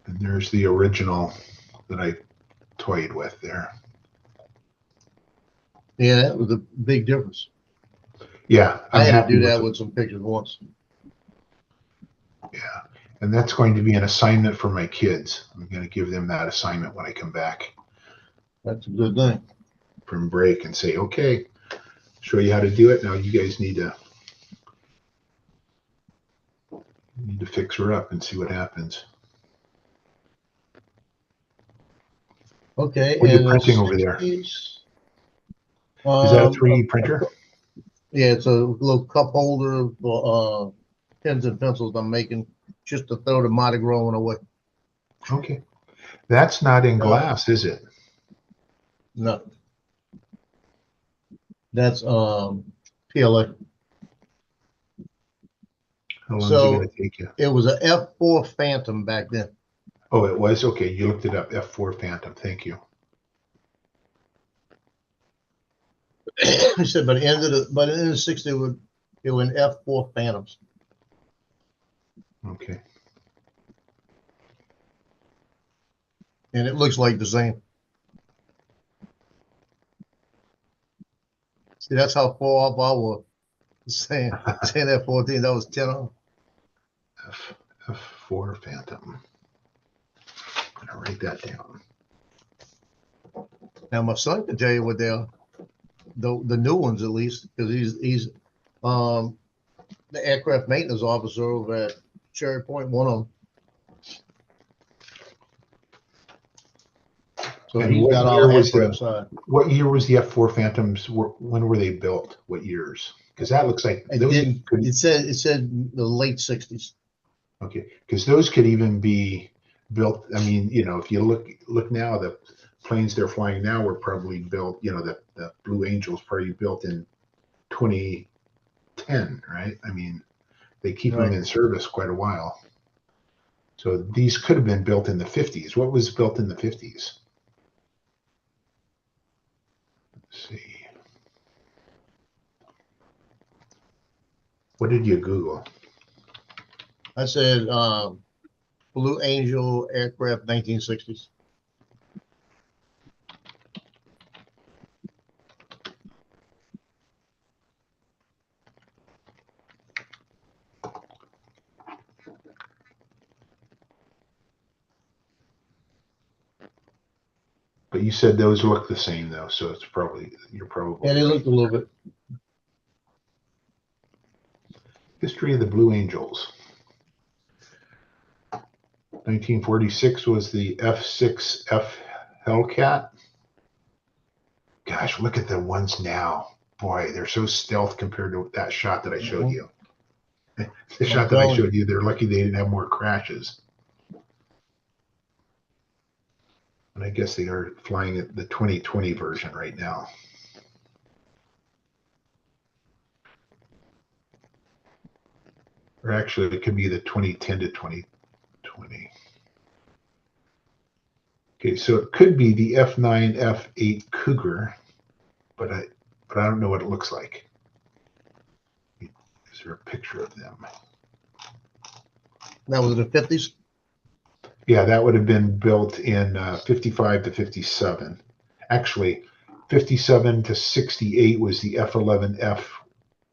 And there's the original that I toyed with there. Yeah, that was a big difference. Yeah, I had to happy do that it. with some pictures once. Yeah, and that's going to be an assignment for my kids. I'm going to give them that assignment when I come back That's a good thing. from break and say, okay, show you how to do it. Now you guys need to fix her up and see what happens. Okay. What are you and printing over there? 60s, Is that a 3D printer? Yeah, it's a little cup holder for pens and pencils I'm making just to throw the Mardi Gras one away. Okay. That's not in glass, is it? No. That's PLA. How long is it So going to take you? it was a F4 Phantom back then. Oh, it was? Okay, you looked it up. F4 Phantom. Thank you. I said by the end of the 60s it were in F4 Phantoms. Okay. And it looks like the same. See, that's how far off I was. Saying F-14, that was 10 off. F4 Phantom. I'm going to write that down. Now my son can tell you what they are, the new ones at least, because he's the aircraft maintenance officer over at Cherry Point, one of them. So And he's what got year all the was aircraft side. What year was the F4 Phantoms? When were they built? What years? Because that looks like those could, It said the late 60s. okay, because those could even be built. I mean, if you look now, the planes they're flying now were probably built. The Blue Angels probably built in 2010, right? I mean, they keep them in service quite a while. So these could have been built in the 50s. What was built in the 50s? Let's see. What did you Google? I said Blue Angel aircraft 1960s. But you said those look the same though, so you're probably Yeah, they right. looked a little bit. History of the Blue Angels. 1946 was the F6F Hellcat. Gosh, look at the ones now. Boy, they're so stealth compared to that shot that I showed you. The shot that I showed you, they're lucky they didn't have more crashes. And I guess they are flying it the 2020 version right now. Or actually, it could be the 2010 to 2020. Okay, so it could be the F9, F8 Cougar, but I don't know what it looks like. Is there a picture of them? That was in the 50s. Yeah, that would have been built in 55 to 57. Actually, 57 to 68 was the F11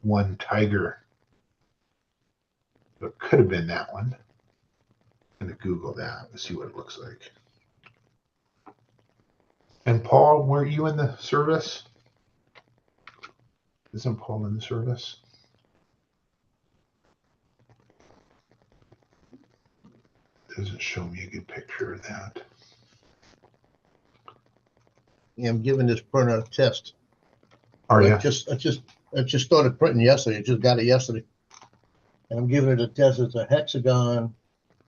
F1 Tiger. So it could have been that one. I'm going to Google that and see what it looks like. And Paul, weren't you in the service? Isn't Paul in the service? Doesn't show me a good picture of that. Yeah, I'm giving this printer a test. Are I you? just started printing yesterday. I just got it yesterday. And I'm giving it a test. It's a hexagon,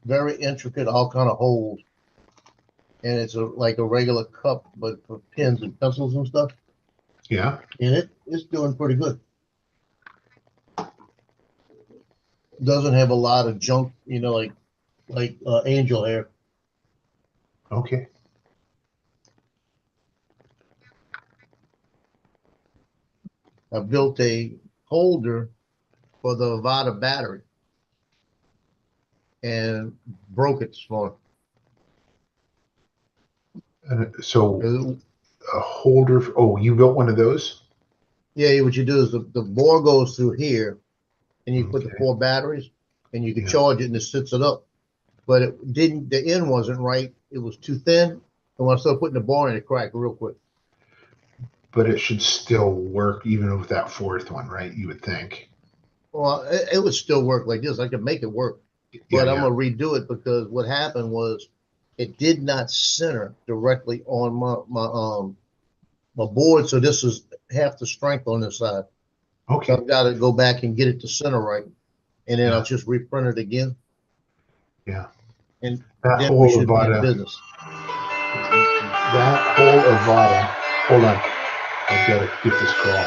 very intricate, all kind of holes. And it's like a regular cup, but for pens and pencils and stuff. Yeah. And it's doing pretty good. Doesn't have a lot of junk, like angel hair. Okay. I built a holder for the Avada battery and broke it small. And so a holder. Oh, you built one of those? Yeah, what you do is the board goes through here and you put the Okay. 4 batteries and you can Yeah. charge it and it sits it up. But it didn't, the end wasn't right. It was too thin. And when I started putting the bar in, it cracked real quick. But it should still work even with that 4th one, right? You would think. Well, it would still work like this. I could make it work, but Yeah, I'm gonna redo it because what happened was it did not center directly on my board. So this is half the strength on this side. Okay. So I've got to go back and get it to center right, and then Yeah. I'll just reprint it again. Yeah. And That then whole we should be in Avada. business. That whole Avada. Hold on. I've got to get this call.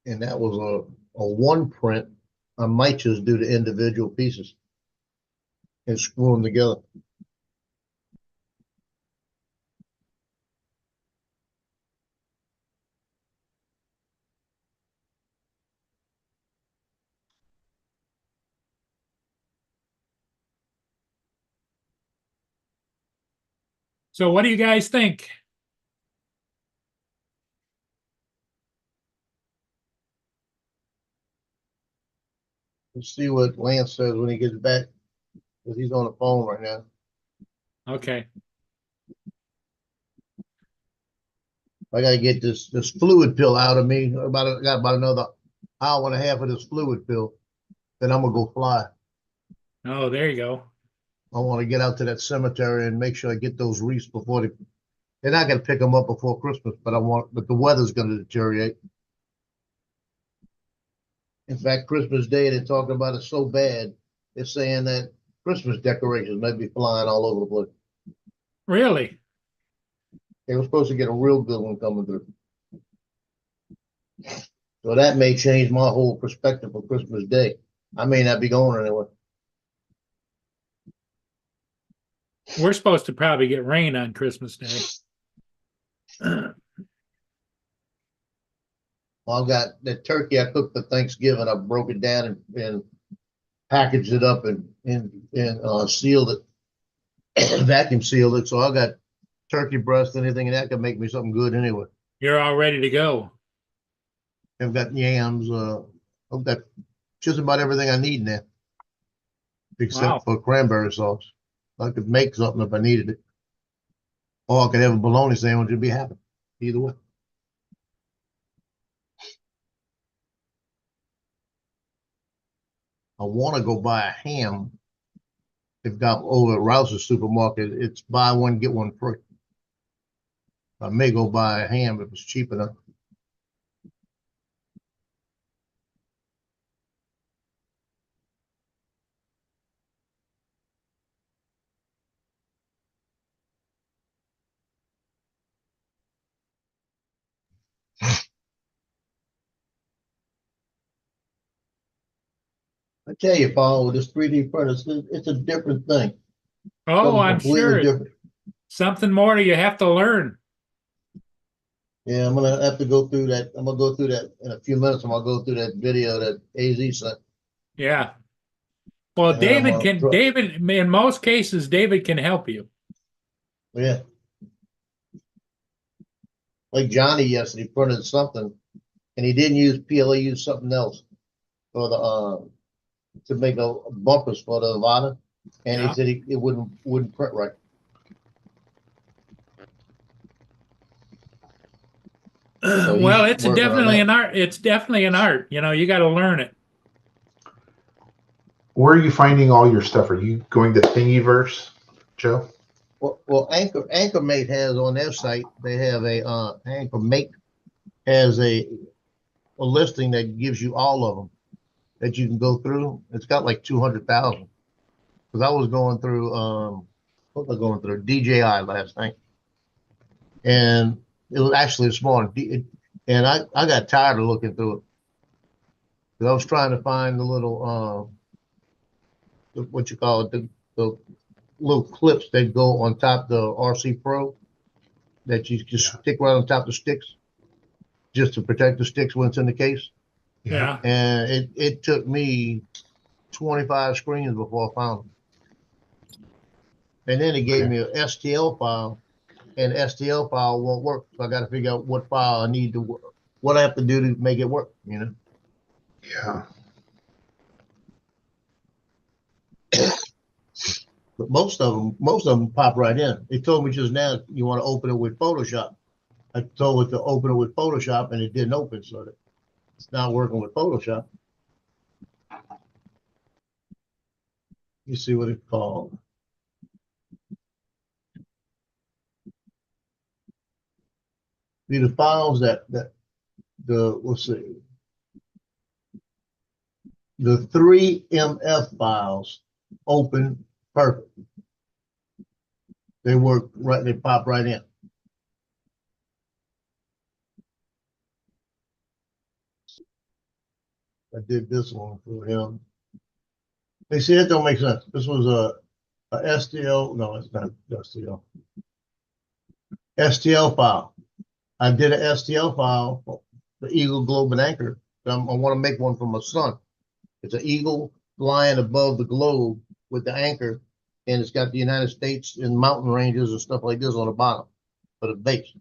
And that was a one print. I might just do the individual pieces and screw them together. So what do you guys think? Let's see what Lance says when he gets back, because he's on the phone right now. Okay. I gotta get this fluid pill out of me. I got about another hour and a half of this fluid pill. Then I'm gonna go fly. Oh, there you go. I want to get out to that cemetery and make sure I get those wreaths before they're not gonna pick them up before Christmas, but but the weather's gonna deteriorate. In fact, Christmas Day, they're talking about it so bad, they're saying that Christmas decorations may be flying all over the place. Really? They were supposed to get a real good one coming through. So that may change my whole perspective for Christmas Day. I may not be going anywhere. We're supposed to probably get rain on Christmas Day. Well, I've got the turkey I cooked for Thanksgiving. I broke it down and packaged it up and sealed it, vacuum sealed it. So I got turkey breast, anything and that can make me something good anyway. You're all ready to go. I've got yams. I've got just about everything I need now, except Wow. for cranberry sauce. I could make something if I needed it, or I could have a bologna sandwich and be happy. Either way. I want to go buy a ham. They've got over at Rouse's supermarket. It's buy one get one free. I may go buy a ham if it's cheap enough. I tell you, Paul, with this 3D printer, it's a different thing. Oh, Something I'm completely sure different. something more you have to learn. Yeah, I'm gonna have to go through that. I'm gonna go through that in a few minutes. I'm gonna go through that video that AZ sent. Yeah. Well, And I'm David, in most cases, David can help you. Yeah. Like Johnny yesterday printed something and he didn't use PLA, he used something else for the to make a bumpers for the Avata. And Yeah. he said it wouldn't print right. So Well, he's it's working on definitely that. an art. It's definitely an art. You know, you got to learn it. Where are you finding all your stuff? Are you going to Thingiverse, Joe? Well, Anchormate has on their site, they have a Anchormate has a listing that gives you all of them that you can go through. It's got like 200,000. Because I was going through what was I going through? DJI last night. And it was actually this morning. And I got tired of looking through it. Because I was trying to find the little what you call it, the little clips that go on top of the RC Pro that you just stick right on top of the sticks just to protect the sticks when it's in the case. Yeah. And it took me 25 screens before I found them. And then it gave me an STL file, and STL file won't work. So I got to figure out what file I need to work, what I have to do to make it work, you know? Yeah. But most of them pop right in. They told me just now you want to open it with Photoshop. I told it to open it with Photoshop and it didn't open, so it's not working with Photoshop. You see what it's called. See the files that let's see. The 3MF files open perfect. They work right, they pop right in. I did this one for him. They see it don't make sense. This was a STL. No, it's not STL. STL file. I did an STL file for the Eagle Globe and Anchor. I want to make one for my son. It's an eagle flying above the globe with the anchor, and it's got the United States and mountain ranges and stuff like this on the bottom for the base.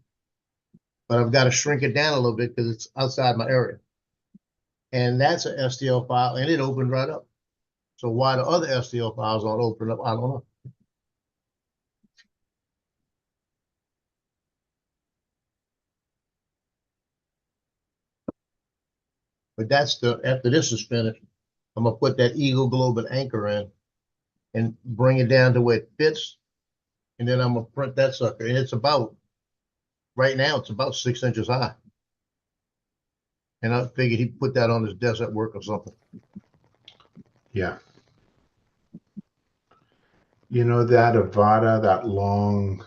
But I've got to shrink it down a little bit because it's outside my area. And that's an STL file, and it opened right up. So why the other STL files aren't open up, I don't know. But that's after this is finished, I'm gonna put that Eagle Globe and Anchor in and bring it down to where it fits. And then I'm gonna print that sucker. And it's about, right now, it's about 6 inches high. And I figured he'd put that on his desk at work or something. Yeah. You know, that Avata, that long,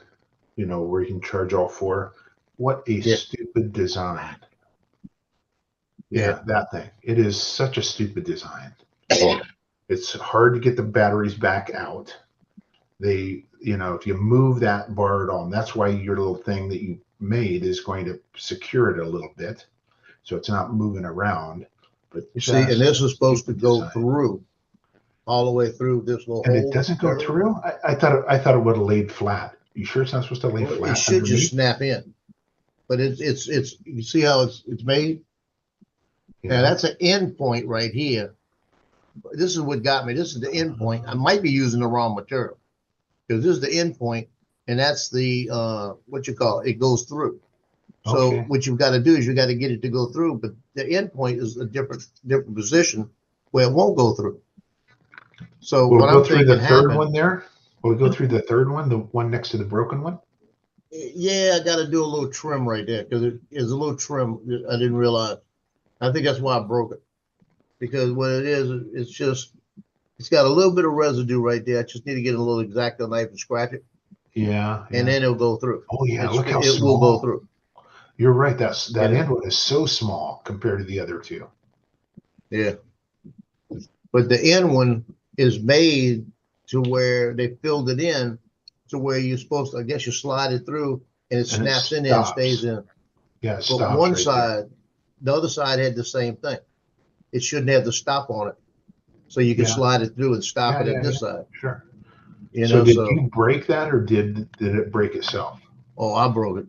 where you can charge all four. What a stupid design. Yeah, that thing. It is such a stupid design. It's hard to get the batteries back out. If you move that bar at all, and that's why your little thing that you made is going to secure it a little bit, so it's not moving around. But you see, and this is supposed to go through, all the way through this little hole. And it doesn't go through? I thought it would have laid flat. You sure it's not supposed to lay flat? It should just snap in. But it's you see how it's made? Now that's an end point right here. This is what got me. This is the end point. I might be using the wrong material because this is the end point, and that's the what you call it. It goes through. So what you've got to do is you got to get it to go through, but the end point is a different position where it won't go through. So we'll what go I'm through thinking the third one there. Will we go through the third one, the one next to the broken one? Yeah, I got to do a little trim right there because it is a little trim. I didn't realize. I think that's why I broke it, because what it is, it's got a little bit of residue right there. I just need to get a little X-Acto knife and scratch it. Yeah. And then it'll go through. Oh yeah, look how it small. will go through. You're right. That Yeah. end one is so small compared to the other two. Yeah. But the end one is made to where they filled it in to where you're supposed to, I guess you slide it through and it And it snaps in there and stays stops. in. Yeah, it But stops one right there. side, the other side had the same thing. It shouldn't have the stop on it. So you can Yeah. slide it through and stop Yeah, it at yeah, this yeah. side. Sure. You So know, did so you break that, or did it break itself? oh, I broke it.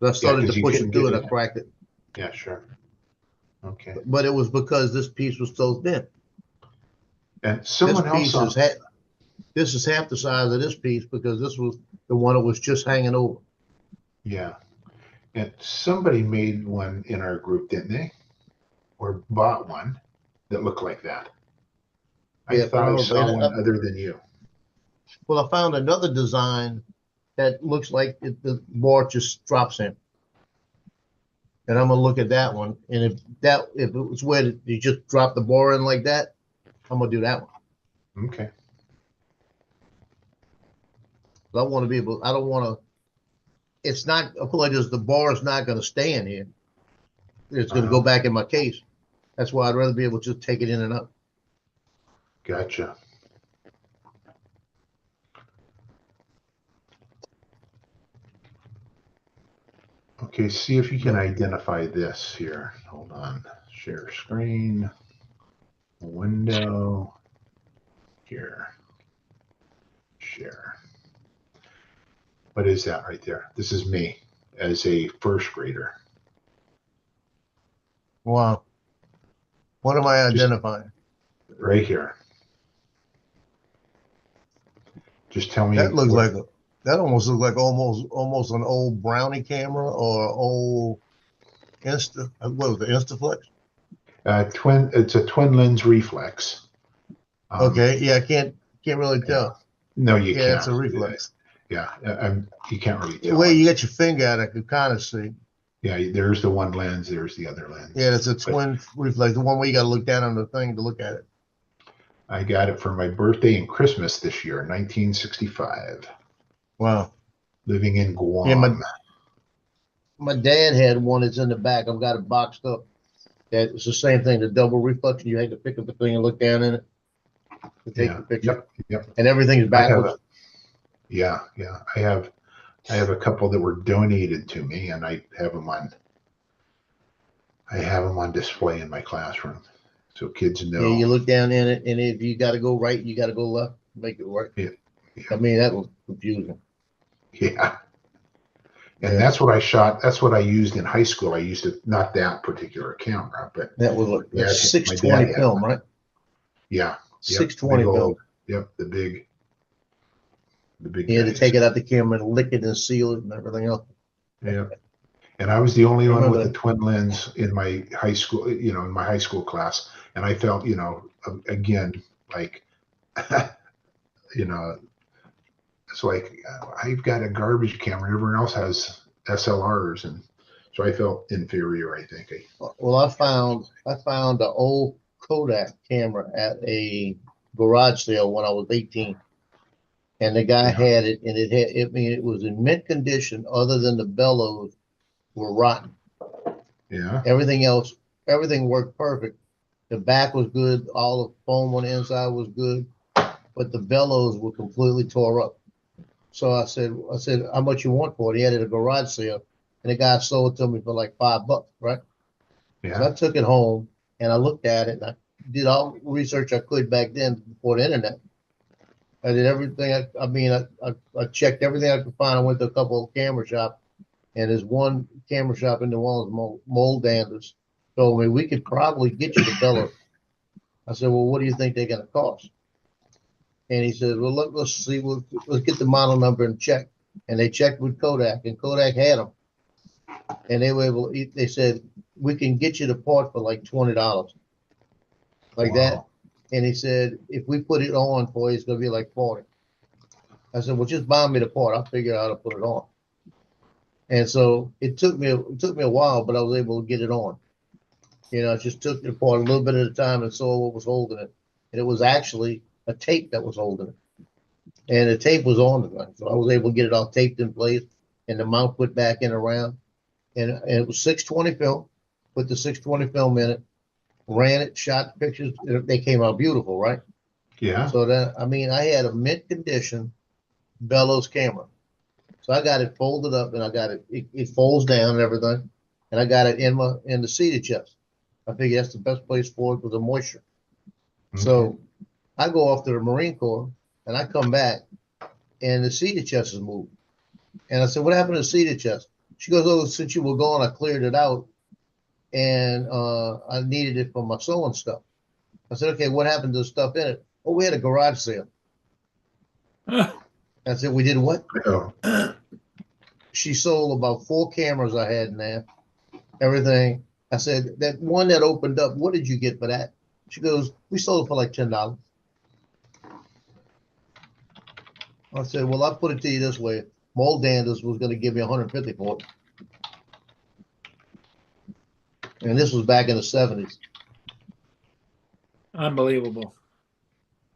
I started 'cause to you push couldn't it through get and I it. cracked it. Yeah, sure. Okay. But it was because this piece was so thin. And This someone else piece on, is this is half the size of this piece because this was the one that was just hanging over. yeah, and somebody made one in our group, didn't they? Or bought one that looked like that. I Yeah, thought I probably. saw one other than you. Well, I found another design that looks like the bar just drops in. And I'm gonna look at that one. And if it was where you just drop the bar in like that, I'm gonna do that one. Okay. I want to be able. I don't want to. It's not. I feel like the bar is not gonna stay in here. It's gonna go back in my case. That's why I'd rather be able to just take it in and out. Gotcha. Okay, see if you can identify this here. Hold on. Share screen. Window. Here. Share. What is that right there? This is me as a first grader. Wow. What am I Just- identifying? Right here. Just tell me. That looks what- like that almost looks like almost an old Brownie camera or old what was the Instaflex? It's a twin lens reflex. Okay, yeah, I can't really tell. No, you Yeah, can't. it's a reflex. Yeah, you can't really The tell. way you get your finger out, I could kind of see. Yeah, there's the one lens, there's the other lens. Yeah, it's a twin reflex, the one where you got to look down on the thing to look at it. I got it for my birthday and Christmas this year, 1965, Wow. living in Guam. Yeah, my dad had one that's in the back. I've got it boxed up. That it's the same thing, the double reflex. You had to pick up the thing and look down in it to take Yeah, the picture. yep. And everything's backwards. Yeah. I have a couple that were donated to me, and I have them on display in my classroom, so kids know. Yeah, you look down in it, and if you got to go right, you got to go left, make it work. Yeah. I mean, that was confusing. Yeah. And Yeah. that's what I shot. That's what I used in high school. I used it, not that particular camera, but That was Yeah, a my 620 dad had film, one. right? yeah. Yep, 620 big film. old- Yep, the big. You had to guys. take it out the camera and lick it and seal it and everything else. Yeah. And I was the only I one remember with the that. twin lens in my high school, in my high school class. And I felt, again, like, it's like I've got a garbage camera. Everyone else has SLRs. And so I felt inferior, I think. Well, I found an old Kodak camera at a garage sale when I was 18. And the guy Yeah. had it, and it was in mint condition, other than the bellows were rotten. Yeah. Everything worked perfect. The back was good, all the foam on the inside was good, but the bellows were completely tore up. So I said, how much you want for it? He had it at a garage sale, and the guy sold it to me for like $5, right? So Yeah. I took it home and I looked at it and I did all the research I could back then before the internet. I did everything. I checked everything I could find. I went to a couple of camera shops, and there's one camera shop in New Orleans, Moldanders, told me we could probably get you the bellows. I said, well, what do you think they're going to cost? And he said, well, let's see. Let's get the model number and check. And they checked with Kodak, and Kodak had them. And they were able. They said we can get you the part for like $20, like that. Wow. And he said, if we put it on for you, it's going to be like 40. I said, well, just buy me the part. I'll figure out how to put it on. And so it took me a while, but I was able to get it on. I just took it apart a little bit at a time and saw what was holding it. And it was actually a tape that was holding it. And the tape was on the thing. So I was able to get it all taped in place and the mount put back in around. and it was 620 film. Put the 620 film in it, ran it, shot the pictures. They came out beautiful, right? Yeah. So then, I mean, I had a mint condition bellows camera. So I got it folded up and I got it folds down and everything. And I got it in the seated chest. I figure that's the best place for it with the moisture. So I go off to the Marine Corps and I come back and the seated chest is moved. And I said, what happened to the seated chest? She goes, oh, since you were gone, I cleared it out and I needed it for my sewing stuff. I said, okay, what happened to the stuff in it? Oh, we had a garage sale. I said, we did what? Oh, She sold about 4 cameras I had in there, everything. I said, that one that opened up, what did you get for that? She goes, we sold it for like $10. I said, well, I'll put it to you this way. Mold Danders was going to give me 150 for it. And this was back in the 70s. Unbelievable.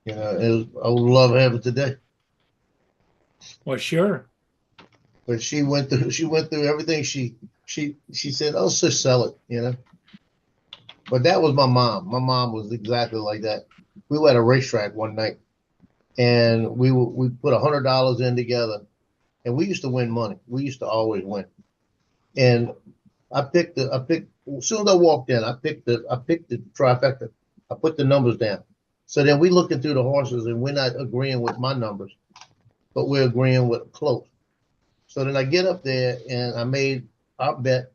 You know, I would love to have it today. Well, sure. But she went through everything. She said, "Oh, just sell it," you know. But that was my mom. My mom was exactly like that. We were at a racetrack one night, and we put $100 in together, and we used to win money. We used to always win. And I picked as soon as I walked in, I picked the trifecta. I put the numbers down. So then we looking through the horses, and we're not agreeing with my numbers, but we're agreeing with close. So then I get up there and I made our bet,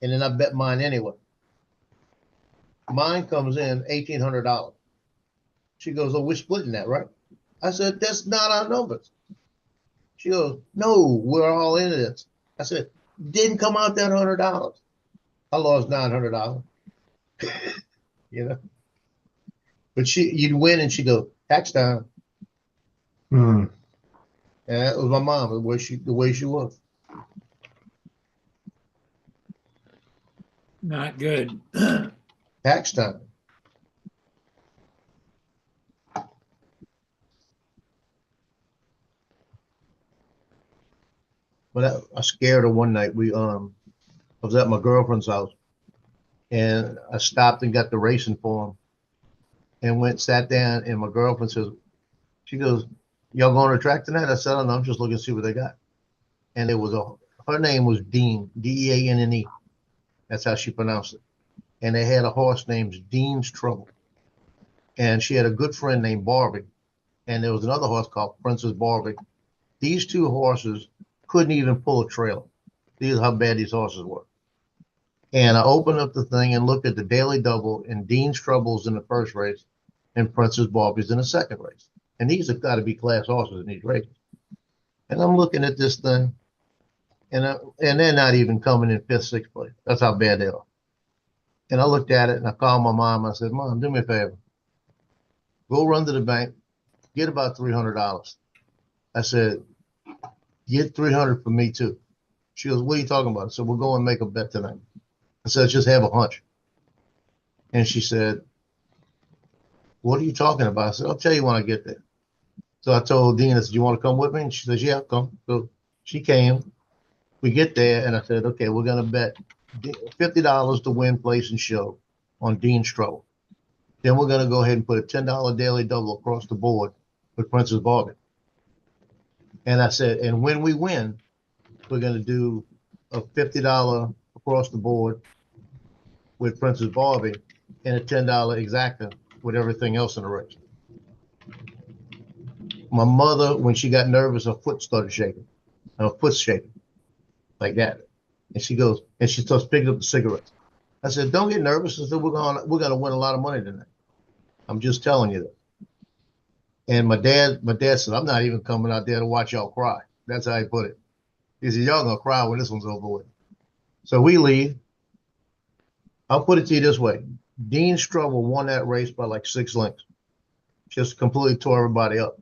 and then I bet mine anyway. Mine comes in $1,800. She goes, "Oh, we're splitting that, right?" I said, "That's not our numbers." She goes, "No, we're all in this." I said, "Didn't come out that $100. I lost $900." You know, but you'd win, and she go, "Tax time." hmm. And that was my mom, the way she was. Not good. Tax time. But I scared her one night. I was at my girlfriend's house, and I stopped and got the racing form, and sat down. And my girlfriend says, she goes, "Y'all going to the track tonight?" I said, "Oh, no, I'm just looking to see what they got." And her name was Dean, Deanne. That's how she pronounced it. And they had a horse named Dean's Trouble. And she had a good friend named Barbie. And there was another horse called Princess Barbie. These 2 horses couldn't even pull a trailer. These are how bad these horses were. And I opened up the thing and looked at the Daily Double, and Dean's Trouble's in the first race and Princess Barbie's in the second race. And these have got to be class horses in these races. And I'm looking at this thing, and they're not even coming in 5th, 6th place. That's how bad they are. And I looked at it and I called my mom. I said, "Mom, do me a favor. Go run to the bank, get about $300. I said, "Get 300 for me too." She goes, "What are you talking about?" I said, "We'll go and make a bet tonight." I said, "Just have a hunch." And she said, "What are you talking about?" I said, "I'll tell you when I get there." So I told Dean, I said, "You want to come with me?" And she says, "Yeah, come." So she came. We get there, and I said, "Okay, we're going to bet $50 to win, place, and show on Dean's Trouble. Then we're going to go ahead and put a $10 Daily Double across the board with Princess Barbie." And I said, "And when we win, we're going to do a $50 across the board with Princess Barbie and a $10 exacta with everything else in the race." My mother, when she got nervous, her foot started shaking. Her foot's shaking like that. And she goes, and she starts picking up the cigarettes. I said, "Don't get nervous." I said, we're gonna win a lot of money tonight. I'm just telling you that." And my dad said, "I'm not even coming out there to watch y'all cry." That's how he put it. He said, "Y'all gonna cry when this one's over with." So we leave. I'll put it to you this way. Dean's Trouble won that race by like 6 lengths. Just completely tore everybody up.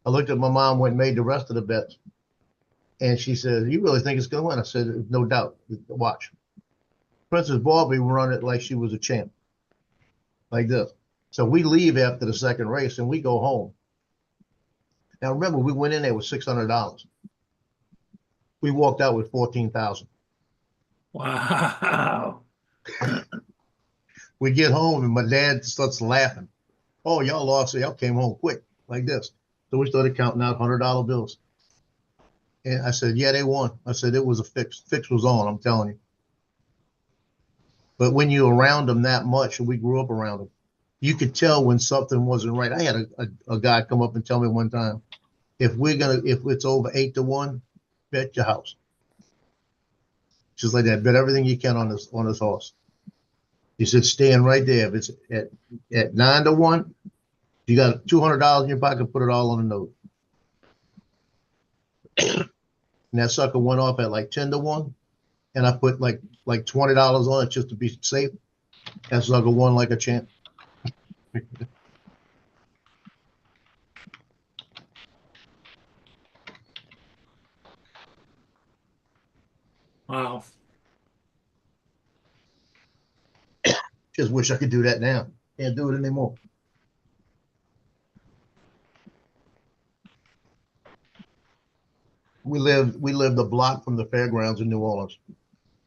I looked at my mom, went and made the rest of the bets. And she said, "You really think it's going to win?" I said, "No doubt. Watch." Princess Barbie run it like she was a champ, like this. So we leave after the second race and we go home. Now remember, we went in there with $600. We walked out with $14,000. Wow. We get home and my dad starts laughing. Oh, y'all lost it. Y'all came home quick like this. So we started counting out $100 bills. And I said, yeah, they won. I said, it was a fix. Fix was on, I'm telling you. But when you're around them that much, and we grew up around them, you could tell when something wasn't right. I had a guy come up and tell me one time, if it's over 8-1, bet your house. Just like that, bet everything you can on this horse. He said, stand right there. If it's at 9-1, you got $200 in your pocket, put it all on the note. And that sucker went off at like 10-1, and I put like $20 on it just to be safe. That sucker won like a champ. Wow. Just wish I could do that now. Can't do it anymore. We lived a block from the fairgrounds in New Orleans,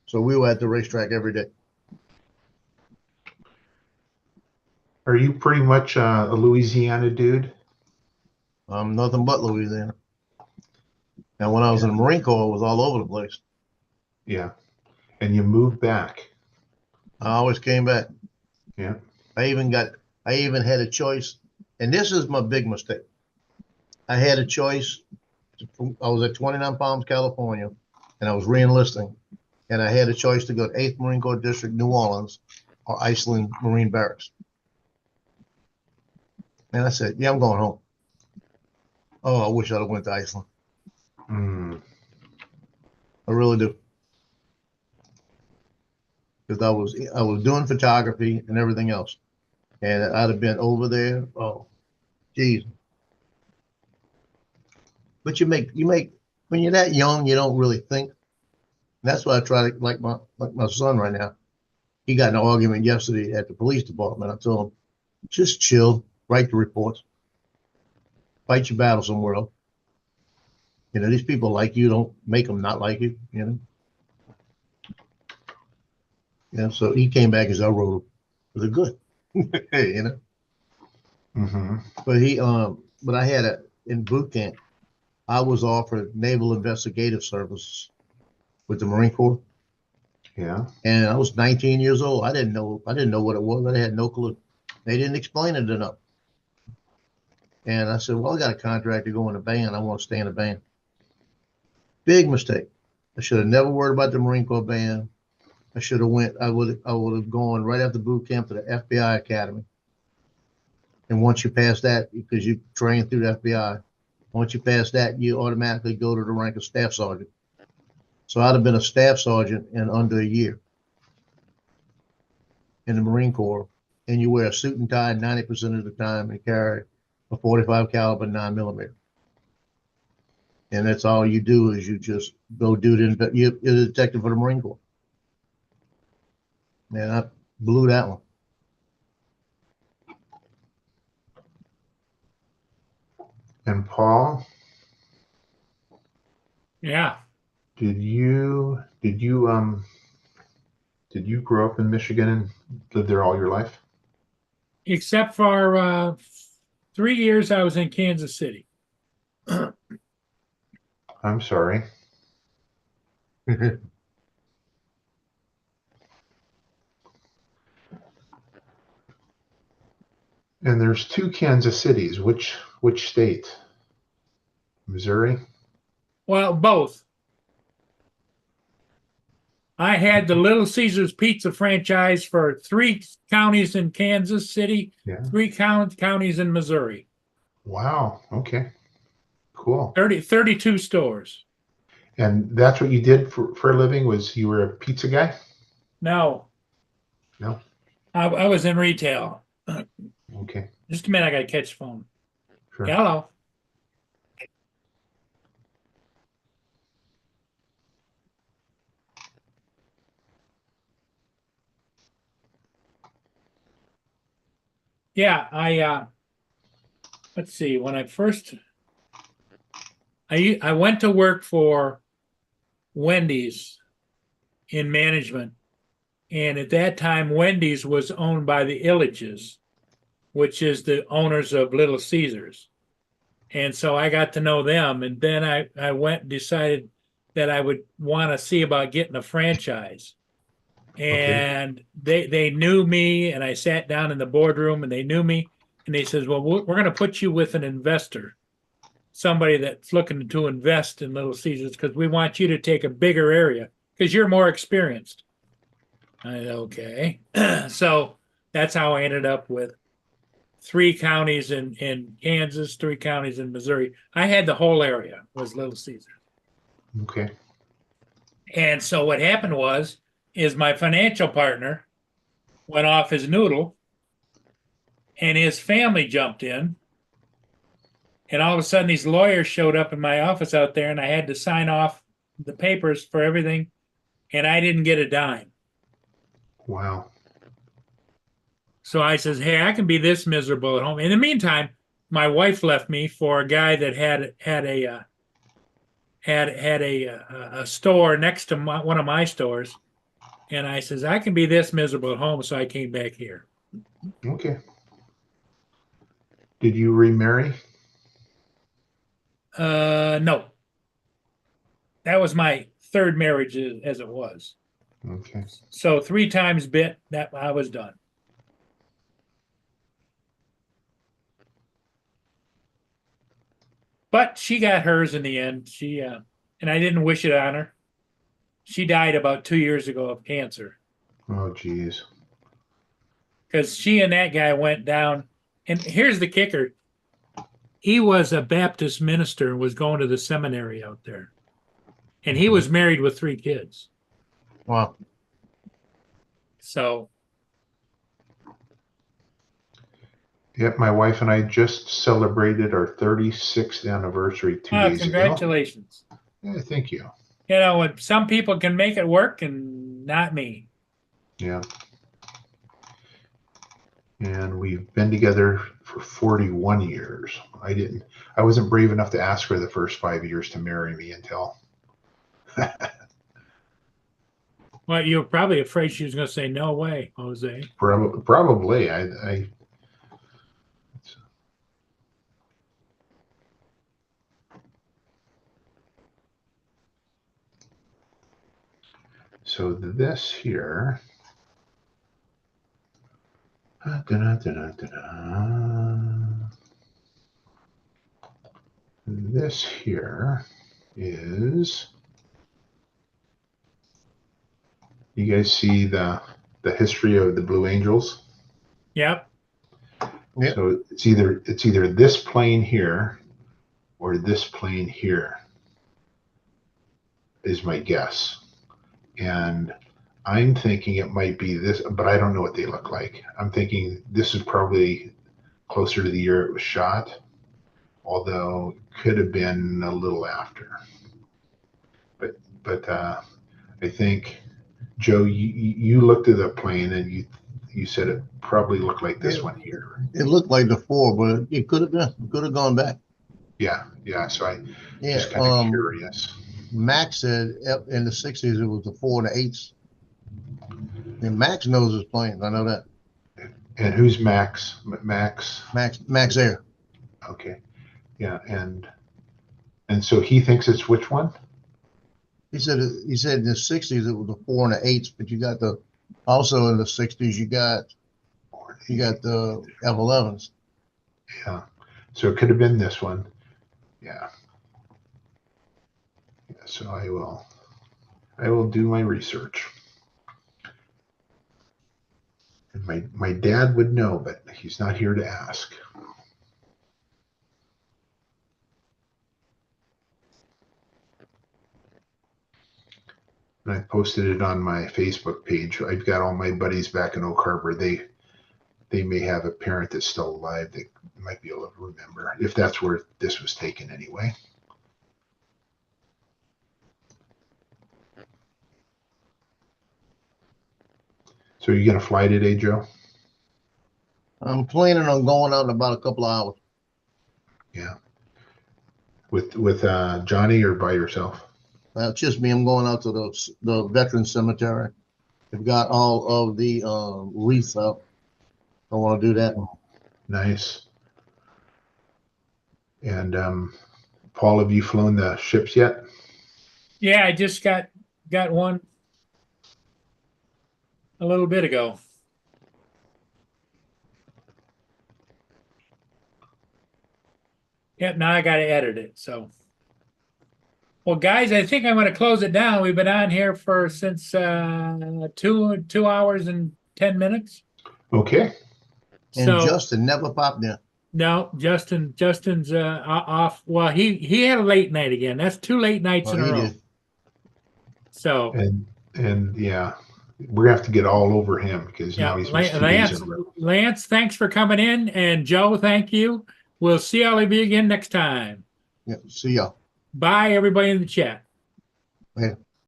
so we were at the racetrack every day. Are you pretty much a Louisiana dude? I'm nothing but Louisiana. And when I was in the Marine Corps, it was all over the place. Yeah. And you moved back. I always came back. Yeah. I even had a choice, and this is my big mistake. I had a choice. I was at 29 Palms, California, and I was re-enlisting, and I had a choice to go to 8th Marine Corps District, New Orleans, or Iceland Marine Barracks. And I said, yeah, I'm going home. Oh, I wish I'd have went to Iceland. Mm. I really do. Because I was doing photography and everything else. And I'd have been over there. Oh, geez. But you make when you're that young, you don't really think. That's why I try to like my son right now. He got in an argument yesterday at the police department. I told him, just chill, write the reports, fight your battle somewhere else. You know, these people like you, don't make them not like you, you know. Yeah, so he came back as I wrote him. Was it good? You know. Mm-hmm. But I had in boot camp, I was offered Naval Investigative Services with the Marine Corps. Yeah. And I was 19 years old. I didn't know what it was. I had no clue. They didn't explain it enough. And I said, well, I got a contract to go in a band. I want to stay in a band. Big mistake. I should have never worried about the Marine Corps band. I should have I would have gone right after boot camp to the FBI Academy. And once you pass that, because you train through the FBI, once you pass that, you automatically go to the rank of staff sergeant. So I'd have been a staff sergeant in under a year in the Marine Corps. And you wear a suit and tie 90% of the time and carry a 45 caliber 9mm. And that's all you do is you just go do it. You're a detective for the Marine Corps. Man, I blew that one. And Paul, Yeah. did you grow up in Michigan and live there all your life? Except for 3 years I was in Kansas City. I'm sorry. And there's two Kansas Cities. Which state? Missouri? Well, both. I had the Little Caesars Pizza franchise for 3 counties in Kansas City, Yeah. 3 counties in Missouri. Wow. Okay. Cool. 32 stores. And that's what you did for a living, was you were a pizza guy? No. No. I was in retail. Okay. Just a minute, I got to catch the phone. Sure. Hello. Yeah, let's see, when I first I went to work for Wendy's in management. And at that time, Wendy's was owned by the Illiches, which is the owners of Little Caesars. And so I got to know them. And then I went and decided that I would want to see about getting a franchise. And they knew me, and I sat down in the boardroom and they knew me. And they says, well, we're going to put you with an investor, somebody that's looking to invest in Little Caesars, because we want you to take a bigger area because you're more experienced. I said, okay. So that's how I ended up with 3 counties in Kansas, 3 counties in Missouri. I had the whole area was Little Caesars. Okay. And so what happened is my financial partner went off his noodle and his family jumped in. And all of a sudden these lawyers showed up in my office out there and I had to sign off the papers for everything. And I didn't get a dime. Wow. So I says, hey, I can be this miserable at home. In the meantime, my wife left me for a guy that had a store next to one of my stores. And I says, I can be this miserable at home. So I came back here. Okay. Did you remarry? No. That was my 3rd marriage as it was. Okay. So 3 times bit that I was done. But she got hers in the end. She and I didn't wish it on her. She died about 2 years ago of cancer Oh, geez. because she and that guy went down. And here's the kicker: he was a Baptist minister and was going to the seminary out there, and he was married with 3 kids. Wow. So Yep, my wife and I just celebrated our 36th anniversary 2 days ago. congratulations. Yeah, thank you. You know, some people can make it work and not me. Yeah. And we've been together for 41 years. I wasn't brave enough to ask her the first 5 years to marry me until. Well, you were probably afraid she was going to say, no way, Jose. Probably. So this here. This here is. You guys see the history of the Blue Angels? Yep. Yep. So it's either this plane here or this plane here is my guess. And I'm thinking it might be this, but I don't know what they look like. I'm thinking this is probably closer to the year it was shot, although it could have been a little after. But I think, Joe, you looked at the plane and you said it probably looked like this one here. It looked like the 4, but it could have been. It could have gone back. Yeah. So I Yeah. just kind of curious. Max said in the 60s it was the 4 and the 8s. And Max knows his planes. I know that. And who's Max? Max Air. Okay. Yeah, and so he thinks it's which one? He said in the 60s it was the 4 and the 8s, but you got also in the 60s you got the F-11s. Yeah. So it could have been this one. Yeah. So I will do my research. And my dad would know, but he's not here to ask. And I posted it on my Facebook page. I've got all my buddies back in Oak Harbor. They may have a parent that's still alive that might be able to remember, if that's where this was taken anyway. So are you going to fly today, Joe? I'm planning on going out in about a couple of hours. Yeah. With Johnny or by yourself? It's just me. I'm going out to the veteran cemetery. They've got all of the wreaths up. I want to do that. Nice. And Paul, have you flown the ships yet? Yeah, I just got one a little bit ago. Yep, now I got to edit it. So, well, guys, I think I'm going to close it down. We've been on here for since 2 hours and 10 minutes. Okay. And So Justin never popped in. no, Justin's off. Well, he had a late night again. That's 2 late nights Oh, in a he row. did. So And yeah, we're gonna have to get all over him because yeah, now he's missed 2 days in a row. Lance, thanks for coming in, and Joe, thank you. We'll see all of you again next time. Yeah, see y'all. Bye, everybody in the chat. Later.